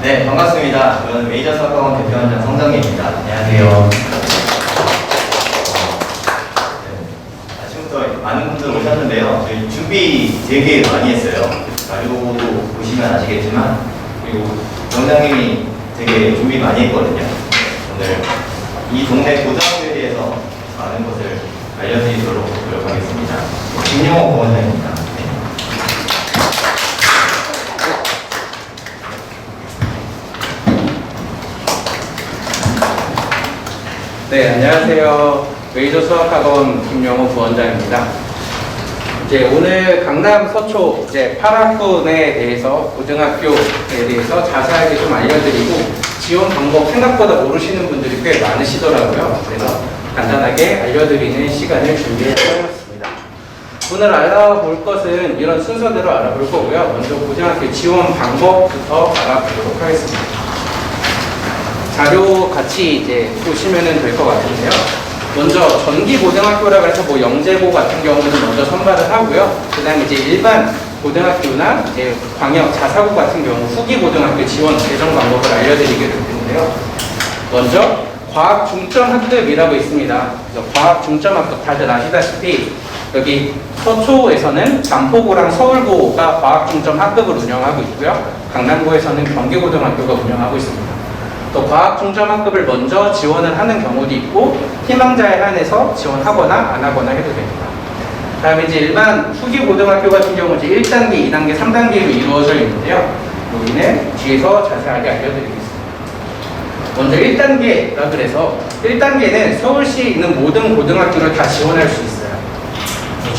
네, 반갑습니다. 저는 메이저 사과원 대표원장 성정기입니다. 안녕하세요. 네, 아침부터 많은 분들 오셨는데요. 저희 준비 되게 많이 했어요. 자료도 보시면 아시겠지만, 그리고 원장님이 되게 준비 많이 했거든요. 오늘 이 동네 고등학교에 대해서 많은 것을 알려드리도록 노력하겠습니다. 김영호 부원장입니다. 네, 안녕하세요. 메이저 수학학원 김영호 부원장입니다. 이제 오늘 강남 서초 이제 8학군에 대해서 고등학교에 대해서 자세하게 좀 알려드리고 지원 방법 생각보다 모르시는 분들이 꽤 많으시더라고요. 그래서 간단하게 알려드리는 시간을 준비해봤습니다. 오늘 알아볼 것은 이런 순서대로 알아볼 거고요. 먼저 고등학교 지원 방법부터 알아보도록 하겠습니다. 자료 같이 이제 보시면 될 것 같은데요. 먼저 전기고등학교라고 해서 뭐 영재고 같은 경우는 먼저 선발을 하고요. 그 다음에 이제 일반 고등학교나 이제 광역 자사고 같은 경우 후기고등학교 지원 배정 방법을 알려드리게 될 텐데요. 먼저 과학 중점 학급이라고 있습니다. 그래서 과학 중점 학급 다들 아시다시피 여기 서초에서는 반포고랑 서울고가 과학 중점 학급을 운영하고 있고요. 강남고에서는 경기고등학교가 운영하고 있습니다. 또 과학 중점 학급을 먼저 지원을 하는 경우도 있고 희망자에 한해서 지원하거나 안 하거나 해도 됩니다. 다음에 이제 일반 후기 고등학교 같은 경우 이제 1단계, 2단계, 3단계로 이루어져 있는데요. 여기는 뒤에서 자세하게 알려드리겠습니다. 먼저 1단계라 그래서 1단계는 서울시에 있는 모든 고등학교를 다 지원할 수 있어요.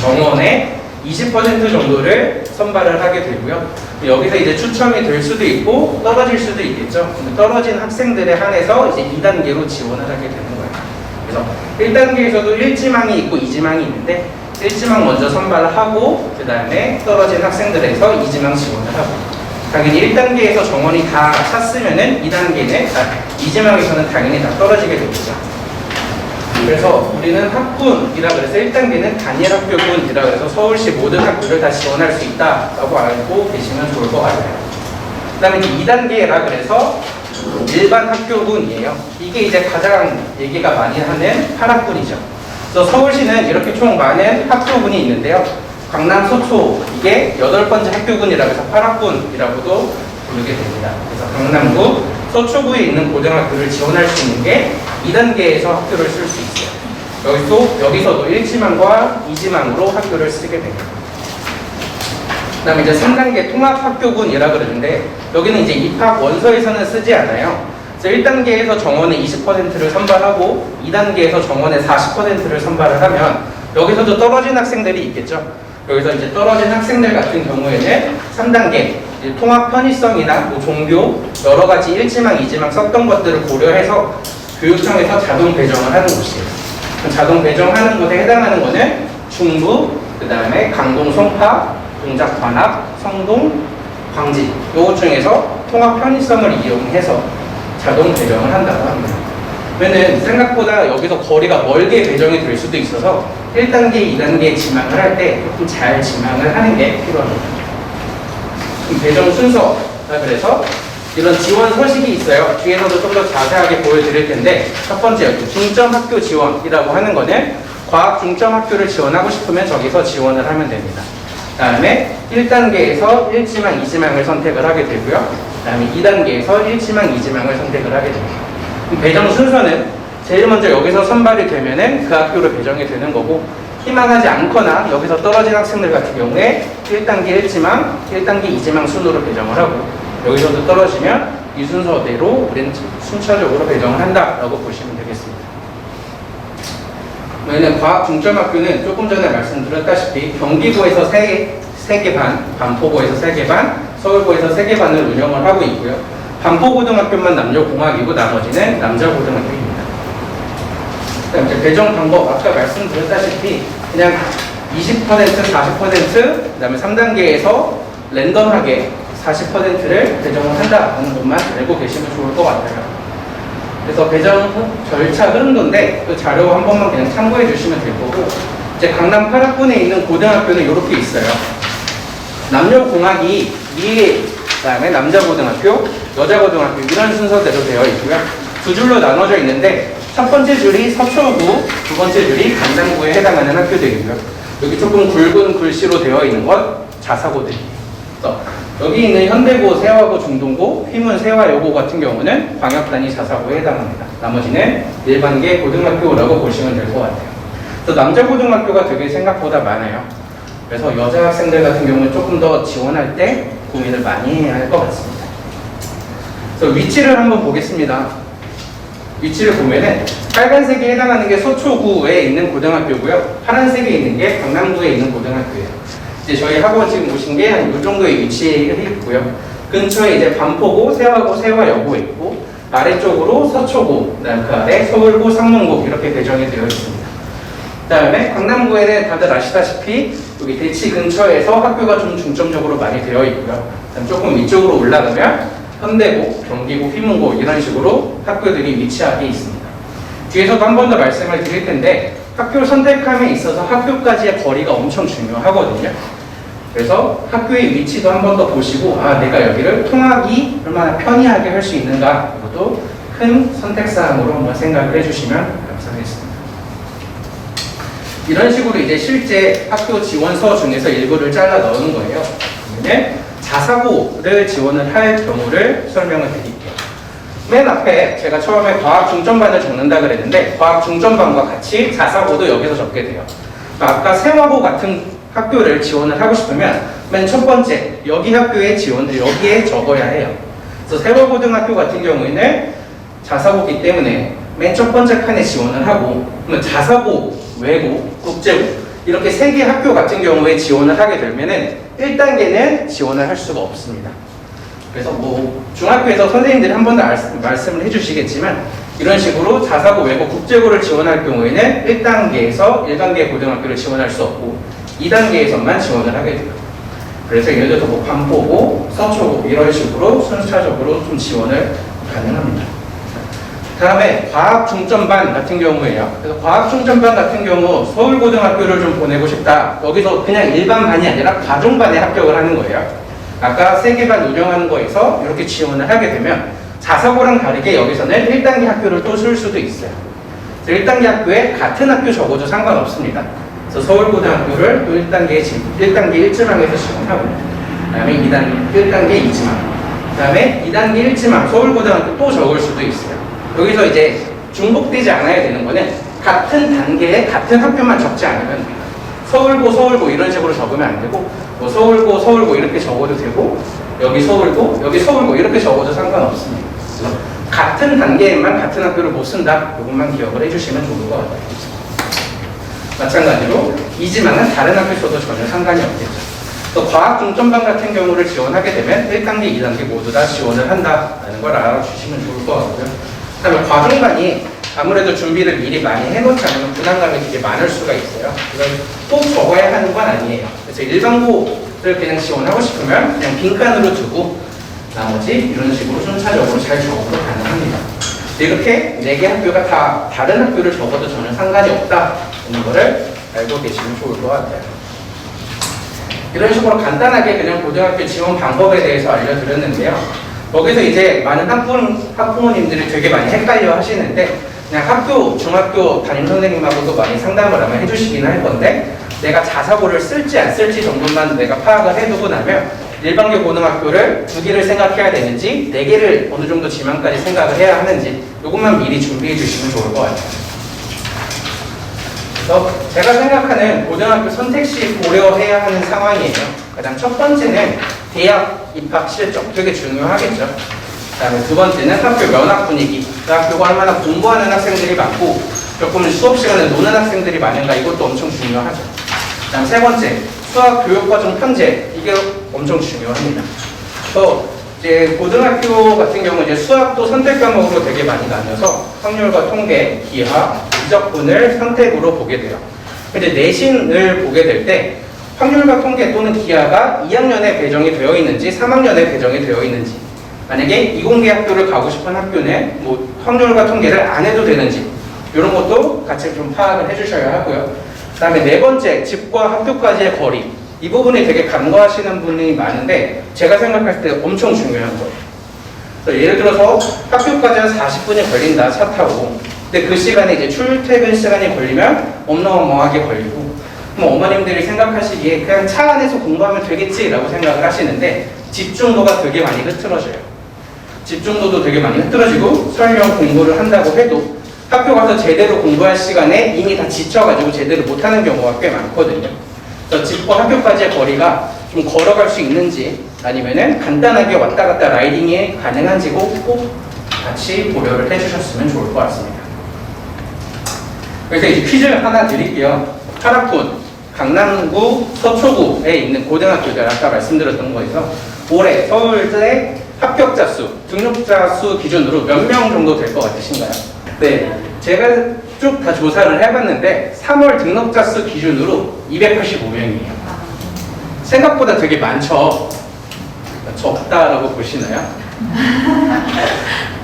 정원의 20% 정도를 선발을 하게 되고요. 여기서 이제 추첨이 될 수도 있고 떨어질 수도 있겠죠. 떨어진 학생들에 한해서 이제 2단계로 지원을 하게 되는 거예요. 그래서 1단계에서도 1지망이 있고 2지망이 있는데 1지망 먼저 선발을 하고 그 다음에 떨어진 학생들에서 2지망 지원을 하고 당연히 1단계에서 정원이 다 찼으면은 2지망에서는 당연히 다 떨어지게 되겠죠. 그래서 우리는 학군이라 그래서 1단계는 단일 학교군이라 그래서 서울시 모든 학교를 다 지원할 수 있다라고 알고 계시면 좋을 것 같아요. 그 다음에 이제 2단계라 그래서 일반 학교군이에요. 이게 이제 가장 얘기가 많이 하는 8학군이죠. 그래서 서울시는 이렇게 총 많은 학교군이 있는데요. 강남 서초 이게 8번째 학교군이라고 해서 8학군이라고도 부르게 됩니다. 그래서 강남구 서초구에 있는 고등학교를 지원할 수 있는 게 2단계에서 학교를 쓸 수 있어요. 여기서도 1지망과 2지망으로 학교를 쓰게 됩니다. 그 다음에 이제 3단계 통합학교군이라 그러는데 여기는 이제 입학 원서에서는 쓰지 않아요. 그래서 1단계에서 정원의 20%를 선발하고 2단계에서 정원의 40%를 선발을 하면 여기서도 떨어진 학생들이 있겠죠. 여기서 이제 떨어진 학생들 같은 경우에는 3단계 통합 편의성이나 뭐 종교 여러 가지 1지망, 2지망 썼던 것들을 고려해서 교육청에서 자동 배정을 하는 곳이에요. 자동 배정하는 곳에 해당하는 거는 중부, 그 다음에 강동, 송파, 동작, 관악, 성동, 광진 요것 중에서 통합 편의성을 이용해서 자동 배정을 한다고 합니다. 왜냐면 생각보다 여기서 거리가 멀게 배정이 될 수도 있어서 1단계, 2단계 지망을 할 때 조금 잘 지망을 하는 게 필요합니다. 배정 순서라 그래서 이런 지원 서식이 있어요. 뒤에서도 좀 더 자세하게 보여드릴 텐데 첫 번째 중점 학교 지원이라고 하는 거는 과학 중점 학교를 지원하고 싶으면 저기서 지원을 하면 됩니다. 그 다음에 1단계에서 1지망, 2지망을 선택을 하게 되고요. 그 다음에 2단계에서 1지망, 2지망을 선택을 하게 됩니다. 배정 순서는 제일 먼저 여기서 선발이 되면은 그 학교로 배정이 되는 거고 희망하지 않거나 여기서 떨어진 학생들 같은 경우에 1단계 1지망, 1단계 2지망 순으로 배정을 하고 여기서도 떨어지면 이 순서대로 우리는 순차적으로 배정을 한다라고 보시면 되겠습니다. 왜냐면 과학 중점학교는 조금 전에 말씀드렸다시피 경기고에서 3개 반, 반포고에서 3개 반, 서울고에서 3개 반을 운영을 하고 있고요. 반포고등학교만 남녀공학이고 나머지는 남자고등학교입니다. 이제 배정 방법 아까 말씀드렸다시피 그냥 20%, 40%, 그 다음에 3단계에서 랜덤하게 40%를 배정을 한다는 것만 알고 계시면 좋을 것 같아요. 그래서 배정 절차 흐름도인데 그 자료 한 번만 그냥 참고해 주시면 될 거고 이제 강남 8학군에 있는 고등학교는 이렇게 있어요. 남녀공학이 위에 그다음에 남자 고등학교, 여자 고등학교 이런 순서대로 되어 있고요. 두 줄로 나눠져 있는데 첫 번째 줄이 서초구, 두 번째 줄이 강남구에 해당하는 학교들이고요. 여기 조금 굵은 글씨로 되어 있는 건 자사고들이에요. 여기 있는 현대고, 세화고, 중동고, 휘문, 세화여고 같은 경우는 광역단위 자사고에 해당합니다. 나머지는 일반계 고등학교라고 보시면 될 것 같아요. 그래서 남자 고등학교가 되게 생각보다 많아요. 그래서 여자 학생들 같은 경우는 조금 더 지원할 때 고민을 많이 해야 할 것 같습니다. 그래서 위치를 한번 보겠습니다. 위치를 보면은 빨간색에 해당하는 게 서초구에 있는 고등학교고요. 파란색에 있는 게 강남구에 있는 고등학교예요. 이제 저희 학원 지금 오신 게 한 이 정도의 위치에 있고요. 근처에 이제 반포고, 세화고, 세화여고 있고, 아래쪽으로 서초고, 그다음 그 아래 서울고, 상문고 이렇게 배정이 되어 있습니다. 그다음에 강남구에는 다들 아시다시피 여기 대치 근처에서 학교가 좀 중점적으로 많이 되어 있고요. 그다음 조금 위쪽으로 올라가면 현대고, 경기고, 휘문고 이런 식으로 학교들이 위치하게 있습니다. 뒤에서도 한 번 더 말씀을 드릴 텐데 학교 선택함에 있어서 학교까지의 거리가 엄청 중요하거든요. 그래서 학교의 위치도 한 번 더 보시고 내가 여기를 통학이 얼마나 편리하게 할 수 있는가 이것도 큰 선택사항으로 한번 생각을 해주시면 감사하겠습니다. 이런 식으로 이제 실제 학교 지원서 중에서 일부를 잘라 넣은 거예요. 그러면 자사고를 지원을 할 경우를 설명을 드릴게요. 맨 앞에 제가 처음에 과학 중점반을 적는다 그랬는데 과학 중점반과 같이 자사고도 여기서 적게 돼요. 아까 세화고 같은 학교를 지원을 하고 싶으면 맨 첫 번째 여기 학교에 지원을 여기에 적어야 해요. 그래서 세화고등학교 같은 경우에는 자사고이기 때문에 맨 첫 번째 칸에 지원을 하고 그러면 자사고, 외고, 국제고 이렇게 세 개 학교 같은 경우에 지원을 하게 되면은 1단계는 지원을 할 수가 없습니다. 그래서 뭐 중학교에서 선생님들이 한 번 더 말씀을 해주시겠지만 이런 식으로 자사고, 외고, 국제고를 지원할 경우에는 1단계에서 1단계 고등학교를 지원할 수 없고 2단계에서만 지원을 하게 돼요. 그래서 예를 들어서 뭐 반포고, 서초고 이런 식으로 순차적으로 좀 지원을 가능합니다. 다음에 과학 중점반 같은 경우에요. 그래서 과학 중점반 같은 경우 서울고등학교를 좀 보내고 싶다. 여기서 그냥 일반 반이 아니라 과중반에 합격을 하는 거예요. 아까 3개 반 운영하는 거에서 이렇게 지원을 하게 되면 자사고랑 다르게 여기서는 1단계 학교를 또 쓸 수도 있어요. 그래서 1단계 학교에 같은 학교 적어도 상관없습니다. 그래서 서울고등학교를 또 1단계 1지망에서 지원하고 그 다음에 1단계 2지망 그 다음에 2단계 1지망 서울고등학교 또 적을 수도 있어요. 여기서 이제 중복되지 않아야 되는 거는 같은 단계에 같은 학교만 적지 않으면 돼요. 서울고 이런 식으로 적으면 안 되고 뭐 서울고 이렇게 적어도 되고 여기 서울고 이렇게 적어도 상관없습니다. 그래서 같은 단계에만 같은 학교를 못 쓴다. 이것만 기억을 해주시면 좋을 것 같아요. 마찬가지로 이지망은 다른 학교 써도 전혀 상관이 없겠죠. 또 과학 중점반 같은 경우를 지원하게 되면 1단계, 2단계 모두 다 지원을 한다는 걸 알아주시면 좋을 것 같고요. 그다음에 과중반이 아무래도 준비를 미리 많이 해놓지 않으면 부담감이 되게 많을 수가 있어요. 이건 꼭 적어야 하는 건 아니에요. 그래서 일반고를 그냥 지원하고 싶으면 그냥 빈칸으로 두고 나머지 이런 식으로 순차적으로 잘 적어도 가능합니다. 이렇게 4개 학교가 다 다른 학교를 적어도 전혀 상관이 없다는 거를 알고 계시면 좋을 것 같아요. 이런 식으로 간단하게 그냥 고등학교 지원 방법에 대해서 알려드렸는데요. 거기서 이제 많은 학부모님들이 되게 많이 헷갈려 하시는데 그냥 학교, 중학교 담임 선생님하고도 많이 상담을 아마 해주시긴 할 건데 내가 자사고를 쓸지 안 쓸지 정도만 내가 파악을 해두고 나면 일반계 고등학교를 2개를 생각해야 되는지 4개를 어느 정도 지망까지 생각을 해야 하는지 이것만 미리 준비해 주시면 좋을 것 같아요. 그래서 제가 생각하는 고등학교 선택 시 고려해야 하는 상황이에요. 가장 첫 번째는 대학 입학 실적 되게 중요하겠죠. 그다음에 두 번째는 학교 면학 분위기. 그 학교가 얼마나 공부하는 학생들이 많고 조금 수업 시간에 노는 학생들이 많은가 이것도 엄청 중요하죠. 그다음 세 번째 수학 교육과정 편제 이게 엄청 중요합니다. 또 이제 고등학교 같은 경우 이제 수학도 선택 과목으로 되게 많이 나뉘어서 확률과 통계, 기하, 미적분을 선택으로 보게 돼요. 근데 내신을 보게 될 때 확률과 통계 또는 기하가 2학년에 배정이 되어 있는지 3학년에 배정이 되어 있는지 만약에 이공계 학교를 가고 싶은 학교는 뭐 확률과 통계를 안 해도 되는지 이런 것도 같이 좀 파악을 해주셔야 하고요. 그 다음에 네 번째 집과 학교까지의 거리 이 부분이 되게 간과하시는 분이 많은데 제가 생각할 때 엄청 중요한 거예요. 그래서 예를 들어서 학교까지 한 40분이 걸린다, 차 타고. 근데 그 시간에 이제 출퇴근 시간이 걸리면 어마어마하게 걸리고, 그럼 어머님들이 생각하시기에 그냥 차 안에서 공부하면 되겠지라고 생각을 하시는데 집중도가 되게 많이 흐트러져요. 집중도도 되게 많이 흐트러지고 설령 공부를 한다고 해도 학교 가서 제대로 공부할 시간에 이미 다 지쳐가지고 제대로 못하는 경우가 꽤 많거든요. 그래서 집과 학교까지의 거리가 좀 걸어갈 수 있는지 아니면은 간단하게 왔다 갔다 라이딩이 가능한지 꼭 같이 고려를 해주셨으면 좋을 것 같습니다. 그래서 이제 퀴즈 하나 드릴게요. 8학군 강남구 서초구에 있는 고등학교들 아까 말씀드렸던 거에서 올해 서울대 합격자 수, 등록자 수 기준으로 몇 명 정도 될 것 같으신가요? 네, 제가 쭉 다 조사를 해봤는데 3월 등록자 수 기준으로 285명이에요. 생각보다 되게 많죠? 적다라고 보시나요?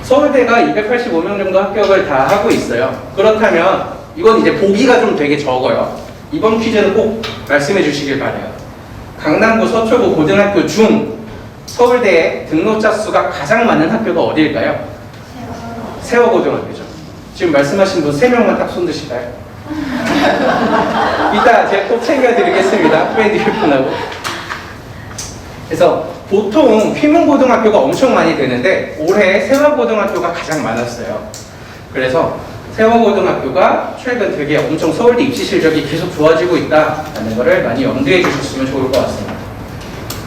서울대가 285명 정도 합격을 다 하고 있어요. 그렇다면 이건 이제 보기가 좀 되게 적어요. 이번 퀴즈는 꼭 말씀해 주시길 바라요. 강남구 서초구 고등학교 중 서울대의 등록자 수가 가장 많은 학교가 어디일까요? 세워고등학교죠. 지금 말씀하신 분 3명만 딱 손드실까요? 이따 제가 꼭 챙겨드리겠습니다. 프렌디분하고. 그래서 보통 휘문고등학교가 엄청 많이 되는데 올해 세화고등학교가 가장 많았어요. 그래서 세화고등학교가 최근 되게 엄청 서울대 입시 실적이 계속 좋아지고 있다는 것을 많이 염두에 주셨으면 좋을 것 같습니다.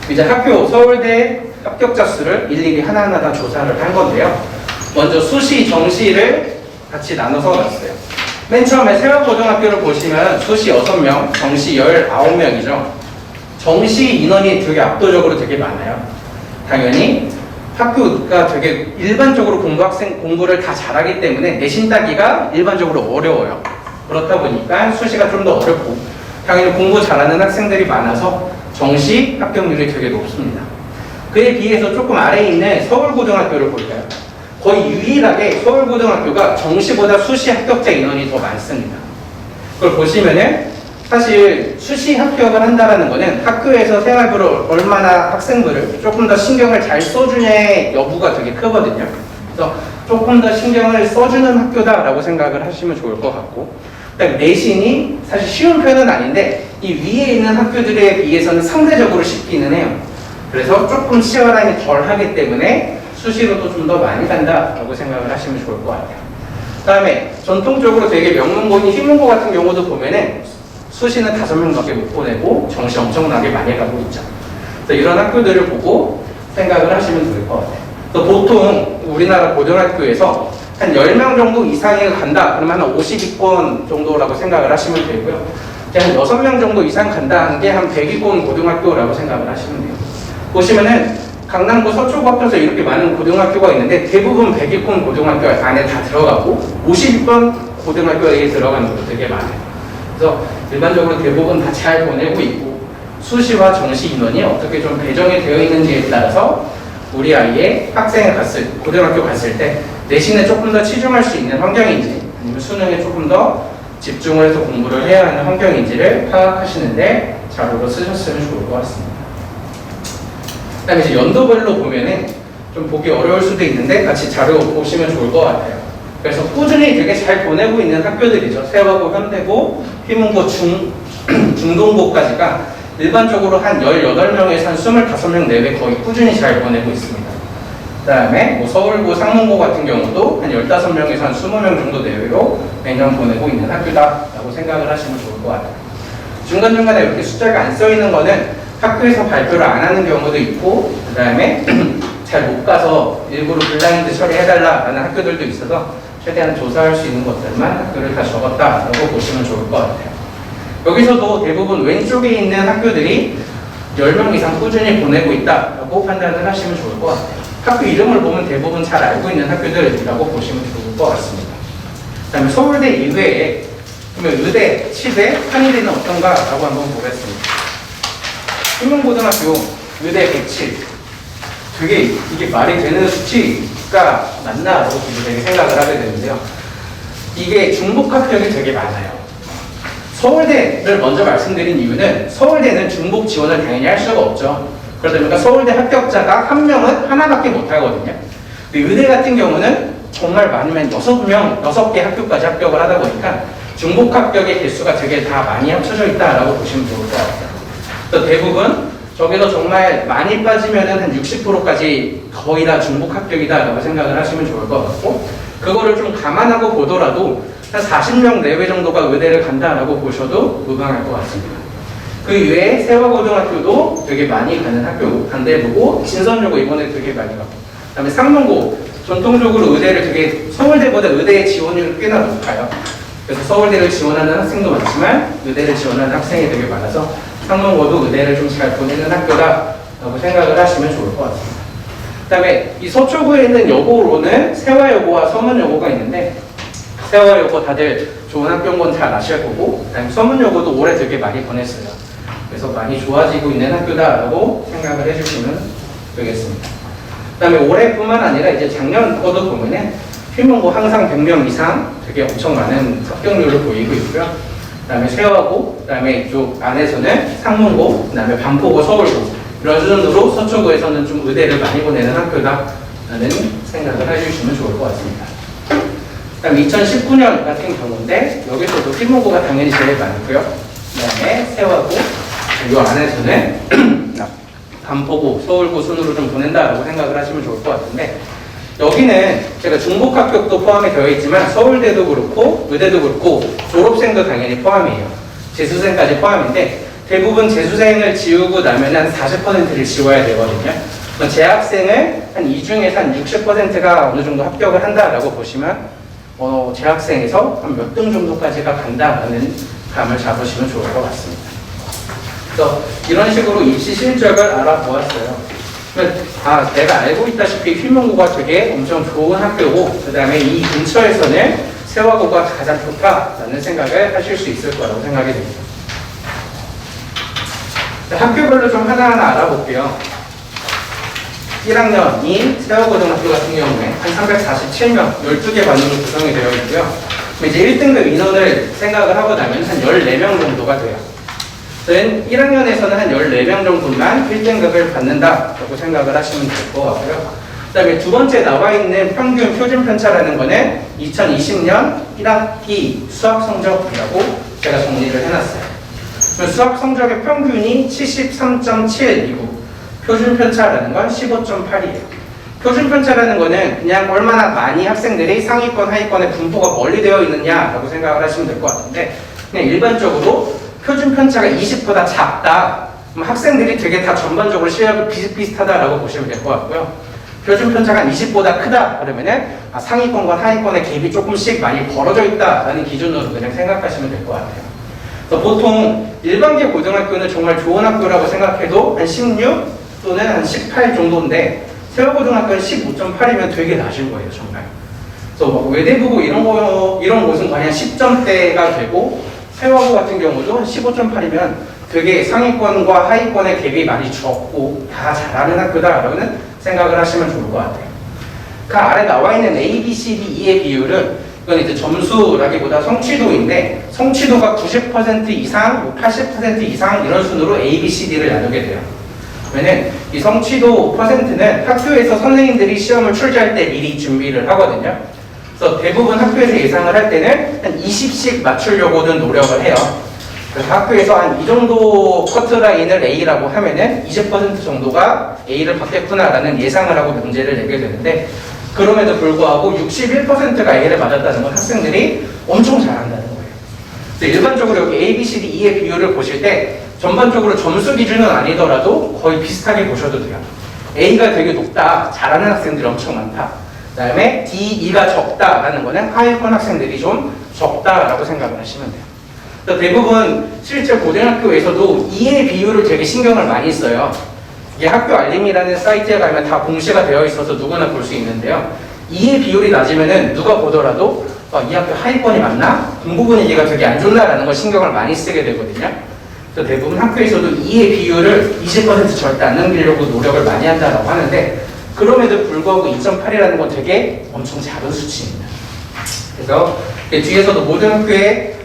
이제 학교 서울대 합격자 수를 일일이 하나하나 다 조사를 한 건데요. 먼저 수시, 정시를 같이 나눠서 놨어요. 맨 처음에 세화고등학교를 보시면 수시 6명, 정시 19명이죠. 정시 인원이 되게 압도적으로 되게 많아요. 당연히 학교가 되게 일반적으로 공부를 다 잘하기 때문에 내신 따기가 일반적으로 어려워요. 그렇다 보니까 수시가 좀 더 어렵고 당연히 공부 잘하는 학생들이 많아서 정시 합격률이 되게 높습니다. 그에 비해서 조금 아래에 있는 서울고등학교를 볼까요? 거의 유일하게 서울고등학교가 정시보다 수시 합격자 인원이 더 많습니다. 그걸 보시면은 사실 수시 합격을 한다는 거는 학교에서 생활부를 얼마나 학생들을 조금 더 신경을 잘 써주냐의 여부가 되게 크거든요. 그래서 조금 더 신경을 써주는 학교다라고 생각을 하시면 좋을 것 같고, 그다음에 내신이 사실 쉬운 편은 아닌데 이 위에 있는 학교들에 비해서는 상대적으로 쉽기는 해요. 그래서 조금 치열함이 덜 하기 때문에 수시로도 좀 더 많이 간다라고 생각을 하시면 좋을 것 같아요. 그다음에 전통적으로 되게 명문고인 휘문고 같은 경우도 보면은 수시는 5명밖에 못 보내고 정시 엄청나게 많이 가고 있죠. 그래서 이런 학교들을 보고 생각을 하시면 될 것 같아요. 또 보통 우리나라 고등학교에서 한 10명 정도 이상이 간다 그러면 한 50위권 정도라고 생각을 하시면 되고요. 한 6명 정도 이상 간다는 게 한 100위권 고등학교라고 생각을 하시면 돼요. 보시면은 강남구 서초구 합쳐서 이렇게 많은 고등학교가 있는데 대부분 100위권 고등학교 안에 다 들어가고 50위권 고등학교에 들어가는 것도 되게 많아요. 그래서 일반적으로 대부분 다 잘 보내고 있고 수시와 정시 인원이 어떻게 좀 배정이 되어 있는지에 따라서 우리 아이의 고등학교 갔을 때 내신에 조금 더 치중할 수 있는 환경인지 아니면 수능에 조금 더 집중을 해서 공부를 해야 하는 환경인지를 파악하시는데 자료로 쓰셨으면 좋을 것 같습니다. 그 다음에 이제 연도별로 보면은 좀 보기 어려울 수도 있는데 같이 자료 보시면 좋을 것 같아요. 그래서 꾸준히 되게 잘 보내고 있는 학교들이죠. 세화고, 현대고, 휘문고, 중동고까지가 일반적으로 한 18명에서 한 25명 내외 거의 꾸준히 잘 보내고 있습니다. 그 다음에 뭐 서울고, 상문고 같은 경우도 한 15명에서 한 20명 정도 내외로 매년 보내고 있는 학교다라고 생각을 하시면 좋을 것 같아요. 중간중간에 이렇게 숫자가 안 써 있는 거는 학교에서 발표를 안 하는 경우도 있고, 그 다음에 잘 못 가서 일부러 블라인드 처리해달라는 학교들도 있어서 최대한 조사할 수 있는 것들만 학교를 다 적었다라고 보시면 좋을 것 같아요. 여기서도 대부분 왼쪽에 있는 학교들이 10명 이상 꾸준히 보내고 있다라고 판단을 하시면 좋을 것 같아요. 학교 이름을 보면 대부분 잘 알고 있는 학교들이라고 보시면 좋을 것 같습니다. 그 다음에 서울대 이외에 그러면 의대, 치대, 한의대는 어떤가라고 한번 보겠습니다. 휘문고등학교 의대 107. 되게 이게 말이 되는 수치가 맞나라고 되게 생각을 하게 되는데요. 이게 중복 합격이 되게 많아요. 서울대를 먼저 말씀드린 이유는 서울대는 중복 지원을 당연히 할 수가 없죠. 그러다 보니까 서울대 합격자가 한 명은 하나밖에 못 하거든요. 근데 의대 같은 경우는 정말 많으면 6명, 6개 학교까지 합격을 하다 보니까 중복 합격의 개수가 되게 다 많이 합쳐져 있다라고 보시면 좋을 것 같아요. 그래서 대부분 저기서 정말 많이 빠지면은 한 60%까지 거의 다 중복 합격이다라고 생각을 하시면 좋을 것 같고, 그거를 좀 감안하고 보더라도 한 40명 내외 정도가 의대를 간다라고 보셔도 무방할 것 같습니다. 그 이외에 세화고등학교도 되게 많이 가는 학교, 반대보고 진선여고 이번에 되게 많이 가고, 그다음에 상문고 전통적으로 의대를 되게 서울대보다 의대의 지원율이 꽤나 높아요. 그래서 서울대를 지원하는 학생도 많지만 의대를 지원하는 학생이 되게 많아서 상문고도 의대를 좀 잘 보내는 학교다라고 생각을 하시면 좋을 것 같습니다. 그다음에 이 서초구에 있는 여고로는 세화여고와 서문여고가 있는데, 세화여고 다들 좋은 학교인 건 잘 아실 거고, 그다음에 서문여고도 올해 되게 많이 보냈어요. 그래서 많이 좋아지고 있는 학교다라고 생각을 해주시면 되겠습니다. 그다음에 올해뿐만 아니라 이제 작년 거도 보면은 필문고 항상 100명 이상 되게 엄청 많은 합격률을 보이고 있고요. 그다음에 세화고, 그다음에 이쪽 안에서는 상문고, 그다음에 반포고, 서울고 이런 수준으로 서초구에서는 좀 의대를 많이 보내는 학교다라는 생각을 해주시면 좋을 것 같습니다. 그다음에 2019년 같은 경우인데 여기서도 필문고가 당연히 제일 많고요. 그다음에 세화고, 이 안에서는 반포고, 서울고 순으로 좀 보낸다라고 생각을 하시면 좋을 것 같은데, 여기는 제가 중복 합격도 포함이 되어 있지만 서울대도 그렇고 의대도 그렇고 졸업생도 당연히 포함이에요. 재수생까지 포함인데 대부분 재수생을 지우고 나면 한 40%를 지워야 되거든요. 재학생을 한 이 중에서 한 60%가 어느 정도 합격을 한다라고 보시면 재학생에서 한 몇 등 정도까지가 간다라는 감을 잡으시면 좋을 것 같습니다. 그래서 이런 식으로 입시 실적을 알아보았어요. 내가 알고 있다시피 필문고가 되게 엄청 좋은 학교고, 그 다음에 이 근처에서는 세화고가 가장 좋다라는 생각을 하실 수 있을 거라고 생각이 됩니다. 학교별로 좀 하나하나 알아볼게요. 1학년이 세화고등학교 같은 경우에 한 347명, 12개 반으로 구성이 되어 있고요. 이제 1등급 인원을 생각을 하고 나면 한 14명 정도가 돼요. 1학년에서는 한 14명 정도만 1등급을 받는다라고 생각을 하시면 될 것 같고요. 그 다음에 두 번째 나와 있는 평균 표준 편차라는 거는 2020년 1학기 수학 성적이라고 제가 정리를 해놨어요. 수학 성적의 평균이 73.7이고 표준 편차라는 건 15.8이에요. 표준 편차라는 거는 그냥 얼마나 많이 학생들이 상위권, 하위권의 분포가 멀리 되어 있느냐라고 생각을 하시면 될 것 같은데, 그냥 일반적으로 표준 편차가 20보다 작다, 그럼 학생들이 되게 다 전반적으로 실력이 비슷비슷하다라고 보시면 될 것 같고요. 표준 편차가 20보다 크다 그러면은 상위권과 하위권의 갭이 조금씩 많이 벌어져 있다라는 기준으로 그냥 생각하시면 될 것 같아요. 그래서 보통 일반계 고등학교는 정말 좋은 학교라고 생각해도 한 16 또는 한 18 정도인데 세화고등학교는 15.8이면 되게 낮은 거예요, 정말. 그래서 외대부고 이런 곳은 거의 한 10점대가 되고, 세화고 같은 경우도 15.8이면 되게 상위권과 하위권의 갭이 많이 적고 다 잘하는 학교다라고는 생각을 하시면 좋을 것 같아요. 그 아래 나와 있는 A, B, C, D, E의 비율은 이건 이제 점수라기보다 성취도인데, 성취도가 90% 이상, 80% 이상 이런 순으로 A, B, C, D를 나누게 돼요. 왜냐면 이 성취도 퍼센트는 학교에서 선생님들이 시험을 출제할 때 미리 준비를 하거든요. 그래서 대부분 학교에서 예상을 할 때는 한 20씩 맞추려고는 노력을 해요. 그래서 학교에서 한 이 정도 커트라인을 A라고 하면은 20% 정도가 A를 받겠구나라는 예상을 하고 문제를 내게 되는데, 그럼에도 불구하고 61%가 A를 맞았다는 건 학생들이 엄청 잘한다는 거예요. 그래서 일반적으로 여기 A, B, C, D, E의 비율을 보실 때 전반적으로 점수 기준은 아니더라도 거의 비슷하게 보셔도 돼요. A가 되게 높다, 잘하는 학생들이 엄청 많다. 그 다음에 D, E가 적다라는 거는 하위권 학생들이 좀 적다라고 생각을 하시면 돼요. 그래서 대부분 실제 고등학교에서도 E의 비율을 되게 신경을 많이 써요. 이게 학교 알림이라는 사이트에 가면 다 공시가 되어 있어서 누구나 볼 수 있는데요. E의 비율이 낮으면은 누가 보더라도 이 학교 하위권이 맞나? 공부 분위기가 되게 안 좋나라는 걸 신경을 많이 쓰게 되거든요. 그래서 대부분 학교에서도 E의 비율을 20% 절대 안 넘기려고 노력을 많이 한다고 하는데, 그럼에도 불구하고 2.8이라는 건 되게 엄청 작은 수치입니다. 그래서 뒤에서도 모든 학교에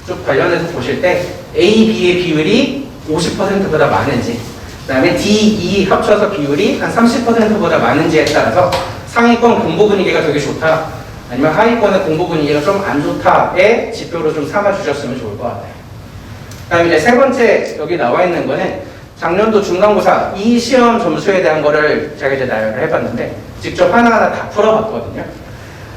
쭉 관련해서 보실 때 A, B의 비율이 50%보다 많은지, 그 다음에 D, E 합쳐서 비율이 한 30%보다 많은지에 따라서 상위권 공부 분위기가 되게 좋다, 아니면 하위권의 공부 분위기가 좀 안 좋다의 지표로 좀 삼아 주셨으면 좋을 것 같아요. 그 다음에 이제 세 번째 여기 나와 있는 거는 작년도 중간고사 이 시험 점수에 대한 거를 제가 이제 나열을 해봤는데 직접 하나하나 다 풀어봤거든요.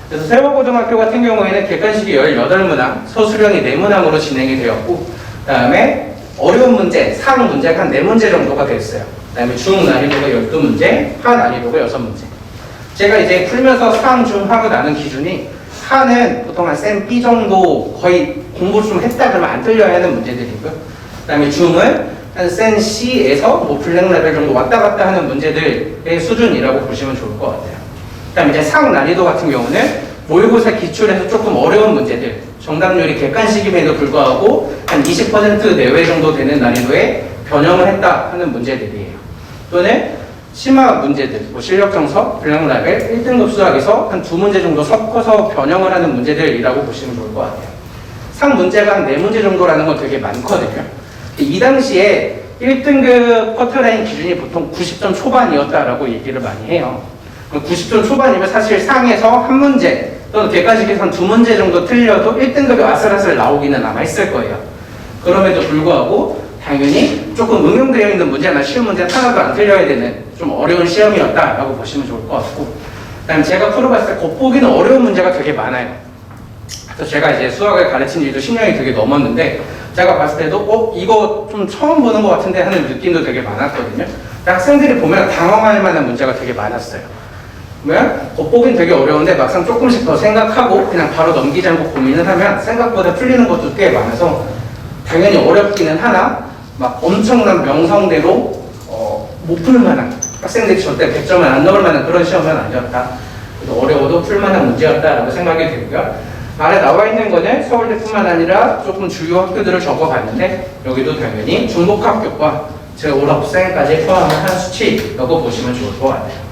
그래서 세워고등학교 같은 경우에는 객관식이 18문항, 서술형이 4문항으로 진행이 되었고, 그 다음에 어려운 문제, 상 문제가 한 4문제 정도가 됐어요. 그 다음에 중 난이도가 12문제, 하 난이도가 6문제. 제가 이제 풀면서 상, 중, 하고 나눈 기준이 하는 보통 한 쌤 B 정도 거의 공부 좀 했다 그러면 안 틀려야 하는 문제들이고요. 그 다음에 중은 한 쌤 C에서 뭐 블랙 레벨 정도 왔다 갔다 하는 문제들의 수준이라고 보시면 좋을 것 같아요. 그 다음에 이제 상 난이도 같은 경우는 모의고사 기출에서 조금 어려운 문제들, 정답률이 객관식임에도 불구하고 한 20% 내외 정도 되는 난이도에 변형을 했다 하는 문제들이에요. 또는 심화 문제들, 뭐 실력정서, 블랙 레벨, 1등급 수학에서 한 2문제 정도 섞어서 변형을 하는 문제들이라고 보시면 좋을 것 같아요. 상 문제가 한 4문제 정도라는 건 되게 많거든요. 이 당시에 1등급 커트라인 기준이 보통 90점 초반이었다라고 얘기를 많이 해요. 90점 초반이면 사실 상에서 한 문제 또는 객관식에서 한 2문제 정도 틀려도 1등급이 아슬아슬 나오기는 아마 했을 거예요. 그럼에도 불구하고 당연히 조금 응용되어 있는 문제나 쉬운 문제 하나도 안 틀려야 되는 좀 어려운 시험이었다라고 보시면 좋을 것 같고, 그다음 제가 풀어봤을 때 겉보기는 어려운 문제가 되게 많아요. 그래서 제가 이제 수학을 가르친 지도 10년이 되게 넘었는데 제가 봤을 때도 이거 좀 처음 보는 것 같은데 하는 느낌도 되게 많았거든요. 학생들이 보면 당황할 만한 문제가 되게 많았어요. 그러면 겉보기는 되게 어려운데 막상 조금씩 더 생각하고 그냥 바로 넘기지 않고 고민을 하면 생각보다 풀리는 것도 꽤 많아서 당연히 어렵기는 하나 막 엄청난 명성대로 못 풀만한, 학생들이 절대 100점을 안 넣을 만한 그런 시험은 아니었다. 그래서 어려워도 풀만한 문제였다라고 생각이 들고요. 아래 나와 있는 거는 서울대뿐만 아니라 조금 주요 학교들을 적어봤는데 여기도 당연히 중복합격과 제5학생까지 포함을 한 수치라고 보시면 좋을 것 같아요.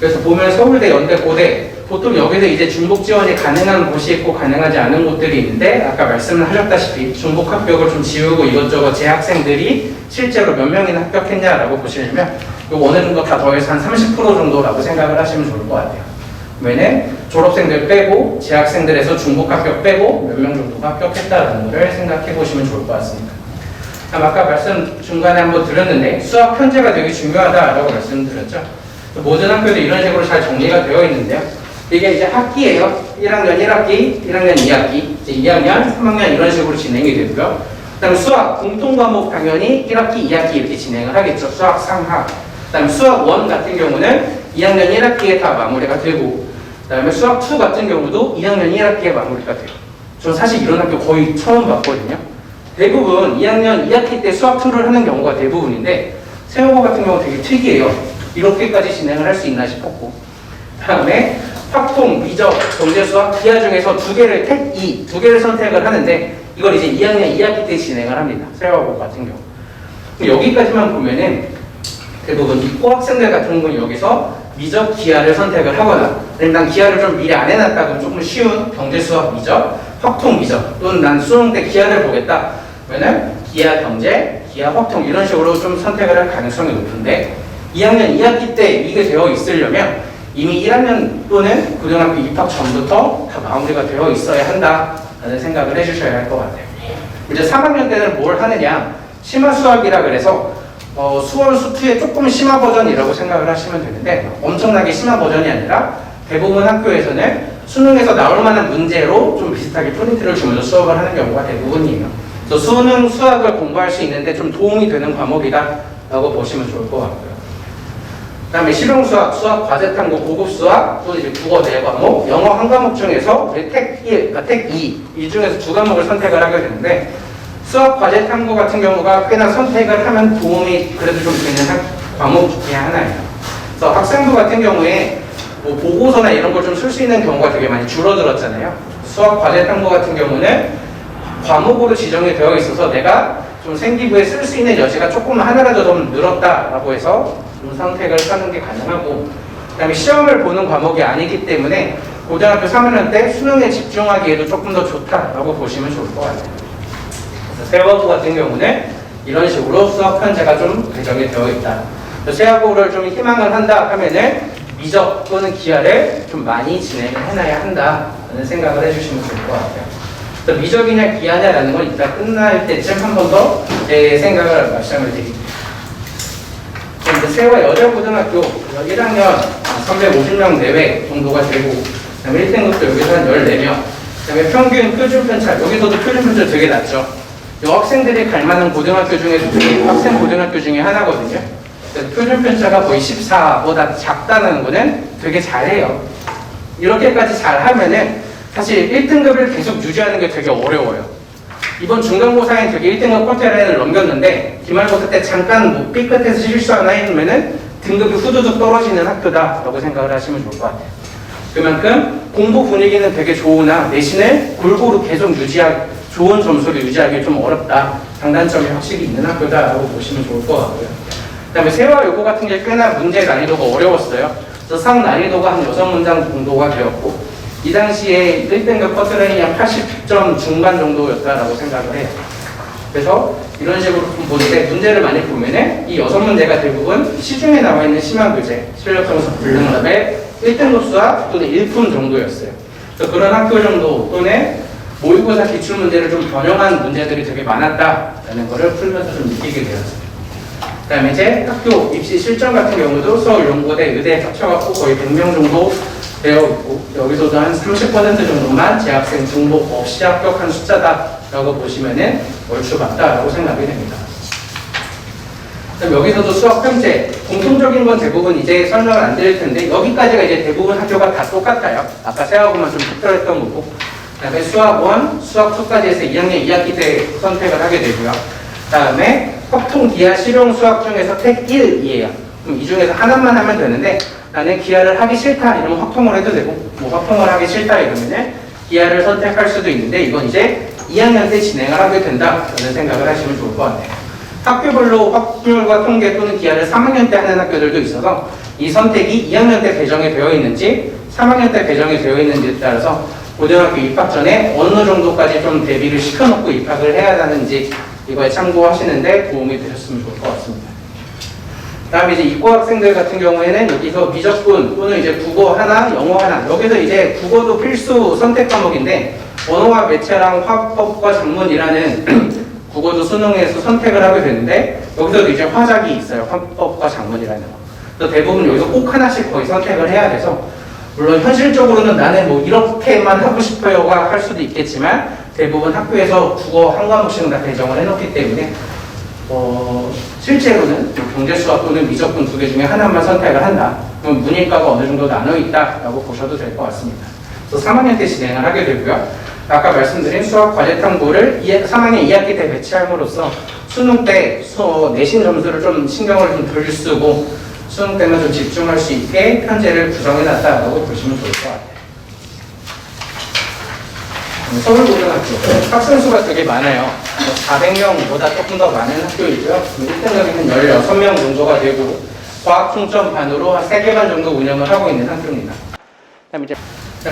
그래서 보면 서울대, 연대, 고대 보통 여기서 이제 중복 지원이 가능한 곳이 있고 가능하지 않은 곳들이 있는데 아까 말씀을 하셨다시피 중복 합격을 좀 지우고 이것저것 재학생들이 실제로 몇 명이나 합격했냐라고 보시려면 요 어느 정도 다 더해서 한 30% 정도라고 생각을 하시면 좋을 것 같아요. 왜냐면 졸업생들 빼고 재학생들에서 중복 합격 빼고 몇 명 정도가 합격했다는 것을 생각해 보시면 좋을 것 같습니다. 아까 말씀 중간에 한번 드렸는데 수학 편제가 되게 중요하다라고 말씀드렸죠. 모든 학교도 이런 식으로 잘 정리가 되어 있는데요. 이게 이제 학기예요. 1학년 1학기, 1학년 2학기, 이제 2학년, 3학년 이런 식으로 진행이 되고요. 그 다음에 수학 공통 과목 당연히 1학기, 2학기 이렇게 진행을 하겠죠. 수학 상하. 그 다음에 수학 1 같은 경우는 2학년 1학기에 다 마무리가 되고, 그 다음에 수학 2 같은 경우도 2학년 1학기에 마무리가 돼요. 저는 사실 이런 학교 거의 처음 봤거든요. 대부분 2학년 2학기 때 수학 2를 하는 경우가 대부분인데 세호고 같은 경우 되게 특이해요. 이렇게까지 진행을 할 수 있나 싶었고, 그 다음에 확통, 미적, 경제수학, 기하 중에서 2개를 택 2, 2개를 선택을 하는데 이걸 이제 2학년 2학기 때 진행을 합니다. 세호고 같은 경우. 여기까지만 보면은 대부분 이과 학생들 같은 경우는 여기서 미적, 기하를 선택을 하거나 아니면 난 기하를 좀 미리 안 해놨다 그럼 조금 쉬운 경제수학 미적, 확통 미적 또는 난 수능 때 기하를 보겠다 그러면 기하 경제, 기하 확통 이런 식으로 좀 선택을 할 가능성이 높은데 2학년 2학기 때 이게 되어 있으려면 이미 1학년 또는 고등학교 입학 전부터 다 마무리가 되어 있어야 한다라는 생각을 해주셔야 할 것 같아요. 이제 3학년 때는 뭘 하느냐, 심화 수학이라 그래서 수원 수투의 조금 심화 버전이라고 생각을 하시면 되는데 엄청나게 심화 버전이 아니라 대부분 학교에서는 수능에서 나올 만한 문제로 좀 비슷하게 프린트를 주면서 수업을 하는 경우가 대부분이에요. 그래서 수능 수학을 공부할 수 있는데 좀 도움이 되는 과목이다 라고 보시면 좋을 것 같고요. 그 다음에 실용수학, 수학 과제 탐구, 고급 수학, 또 이제 국어 4과목, 영어 한 과목 중에서 우리 택 1, 그러니까 택 2, 이 중에서 2과목을 선택을 하게 되는데 수학 과제 탐구 같은 경우가 꽤나 선택을 하면 도움이 그래도 좀 되는 과목 중에 하나예요. 그래서 학생부 같은 경우에 뭐 보고서나 이런 걸 좀 쓸 수 있는 경우가 되게 많이 줄어들었잖아요. 수학 과제 탐구 같은 경우는 과목으로 지정이 되어 있어서 내가 좀 생기부에 쓸 수 있는 여지가 조금 하나라도 좀 늘었다라고 해서 좀 선택을 하는 게 가능하고, 그 다음에 시험을 보는 과목이 아니기 때문에 고등학교 3학년 때 수능에 집중하기에도 조금 더 좋다라고 보시면 좋을 것 같아요. 그래서 세화고 같은 경우는 이런 식으로 수학 편제가 좀 배정이 되어 있다. 세화고를 좀 희망을 한다 하면은 미적 또는 기하를 좀 많이 진행을 해놔야 한다라는 생각을 해주시면 좋을 것 같아요. 그래서 미적이냐 기하냐라는 건 이따 끝날 때쯤 한 번 더 제 생각을 말씀을 드립니다. 이제 세화 여자고등학교 1학년 350명 내외 정도가 되고, 그 다음에 1등급도 여기서 한 14명, 그 다음에 평균 표준 편차, 여기서도 표준 편차 되게 낮죠. 이 학생들이 갈 만한 고등학교 중에서 되게 학생 고등학교 중에 하나거든요. 그래서 표준 편차가 거의 14보다 작다는 거는 되게 잘해요. 이렇게까지 잘하면은 사실 1등급을 계속 유지하는 게 되게 어려워요. 이번 중간고사에 되게 1등급 쿼터라인을 넘겼는데 기말고사 때 잠깐 뭐 삐끗해서 실수 하나 했으면은 등급이 후두둑 떨어지는 학교다라고 생각을 하시면 좋을 것 같아요. 그만큼 공부 분위기는 되게 좋으나 내신을 골고루 계속 좋은 점수를 유지하기 좀 어렵다. 장단점이 확실히 있는 학교다라고 보시면 좋을 것 같고요. 그 다음에 세화 요거 같은 게 꽤나 문제 난이도가 어려웠어요. 그래서 상 난이도가 한 6문장 정도가 되었고, 이 당시에 1등급 커트라인이 한 80점 중반 정도였다라고 생각을 해요. 그래서 이런 식으로 보는데 문제를 많이 보면은 이 6문제가 대부분 시중에 나와 있는 심화교재, 실력점수 불능답의 1등급 수학 또는 1품 정도였어요. 그래서 그런 학교 정도 또는 모의고사 기출문제를 좀 변형한 문제들이 되게 많았다라는 것을 풀면서 좀 느끼게 되었습니다. 그 다음에 이제 학교 입시 실전 같은 경우도 서울연고대, 의대에 합쳐갖고 거의 100명 정도 되어 있고, 여기서도 한 30% 정도만 재학생 중복 없이 합격한 숫자다라고 보시면은 얼추 맞다라고 생각이 됩니다. 그럼 여기서도 수학 편제, 공통적인 건 대부분 이제 설명을 안 드릴 텐데, 여기까지가 이제 대부분 학교가 다 똑같아요. 아까 세학원만 좀 특별했던 거고, 그 다음에 수학 1, 수학 2까지 해서 2학년 2학기 때 선택을 하게 되고요. 그 다음에 확통, 기하, 실용 수학 중에서 택 1이에요. 그럼 이 중에서 하나만 하면 되는데, 나는 기하를 하기 싫다 이러면 확통을 해도 되고, 뭐 확통을 하기 싫다 이러면은 기하를 선택할 수도 있는데, 이건 이제 2학년 때 진행을 하게 된다라는 생각을 하시면 좋을 것 같아요. 학교별로 확률과 통계 또는 기하를 3학년 때 하는 학교들도 있어서 이 선택이 2학년 때 배정이 되어 있는지 3학년 때 배정이 되어 있는지에 따라서 고등학교 입학 전에 어느 정도까지 좀 대비를 시켜놓고 입학을 해야 하는지 이거에 참고하시는데 도움이 되셨으면 좋을 것 같습니다. 다음에 이제 이과 학생들 같은 경우에는 여기서 미적분 또는 이제 국어 하나, 영어 하나, 여기서 이제 국어도 필수 선택 과목인데 언어와 매체랑 화법과 작문이라는 국어도 수능에서 선택을 하게 되는데, 여기서도 이제 화작이 있어요. 화법과 작문이라는 거. 그래서 대부분 여기서 꼭 하나씩 거의 선택을 해야 돼서, 물론 현실적으로는 나는 뭐 이렇게만 하고 싶어요가 할 수도 있겠지만 대부분 학교에서 국어 한 과목씩은 다 배정을 해놓기 때문에 실제로는 경제 수학 또는 미적분 2개 중에 하나만 선택을 한다. 그럼 문이과가 어느 정도 나눠 있다라고 보셔도 될 것 같습니다. 그래서 3학년 때 진행을 하게 되고요. 아까 말씀드린 수학 과제 탐구를 3학년 2학기 때 배치함으로써 수능 때 내신 점수를 좀 신경을 좀 덜 쓰고 수능 때는 좀 집중할 수 있게 편제를 구성해놨다라고 보시면 좋을 것 같아요. 서울고등학교 학생 수가 되게 많아요. 400명보다 조금 더 많은 학교이고요. 1등급에는 16명 정도가 되고 과학 총점반으로 한 3개 반 정도 운영을 하고 있는 학교입니다. 그다음에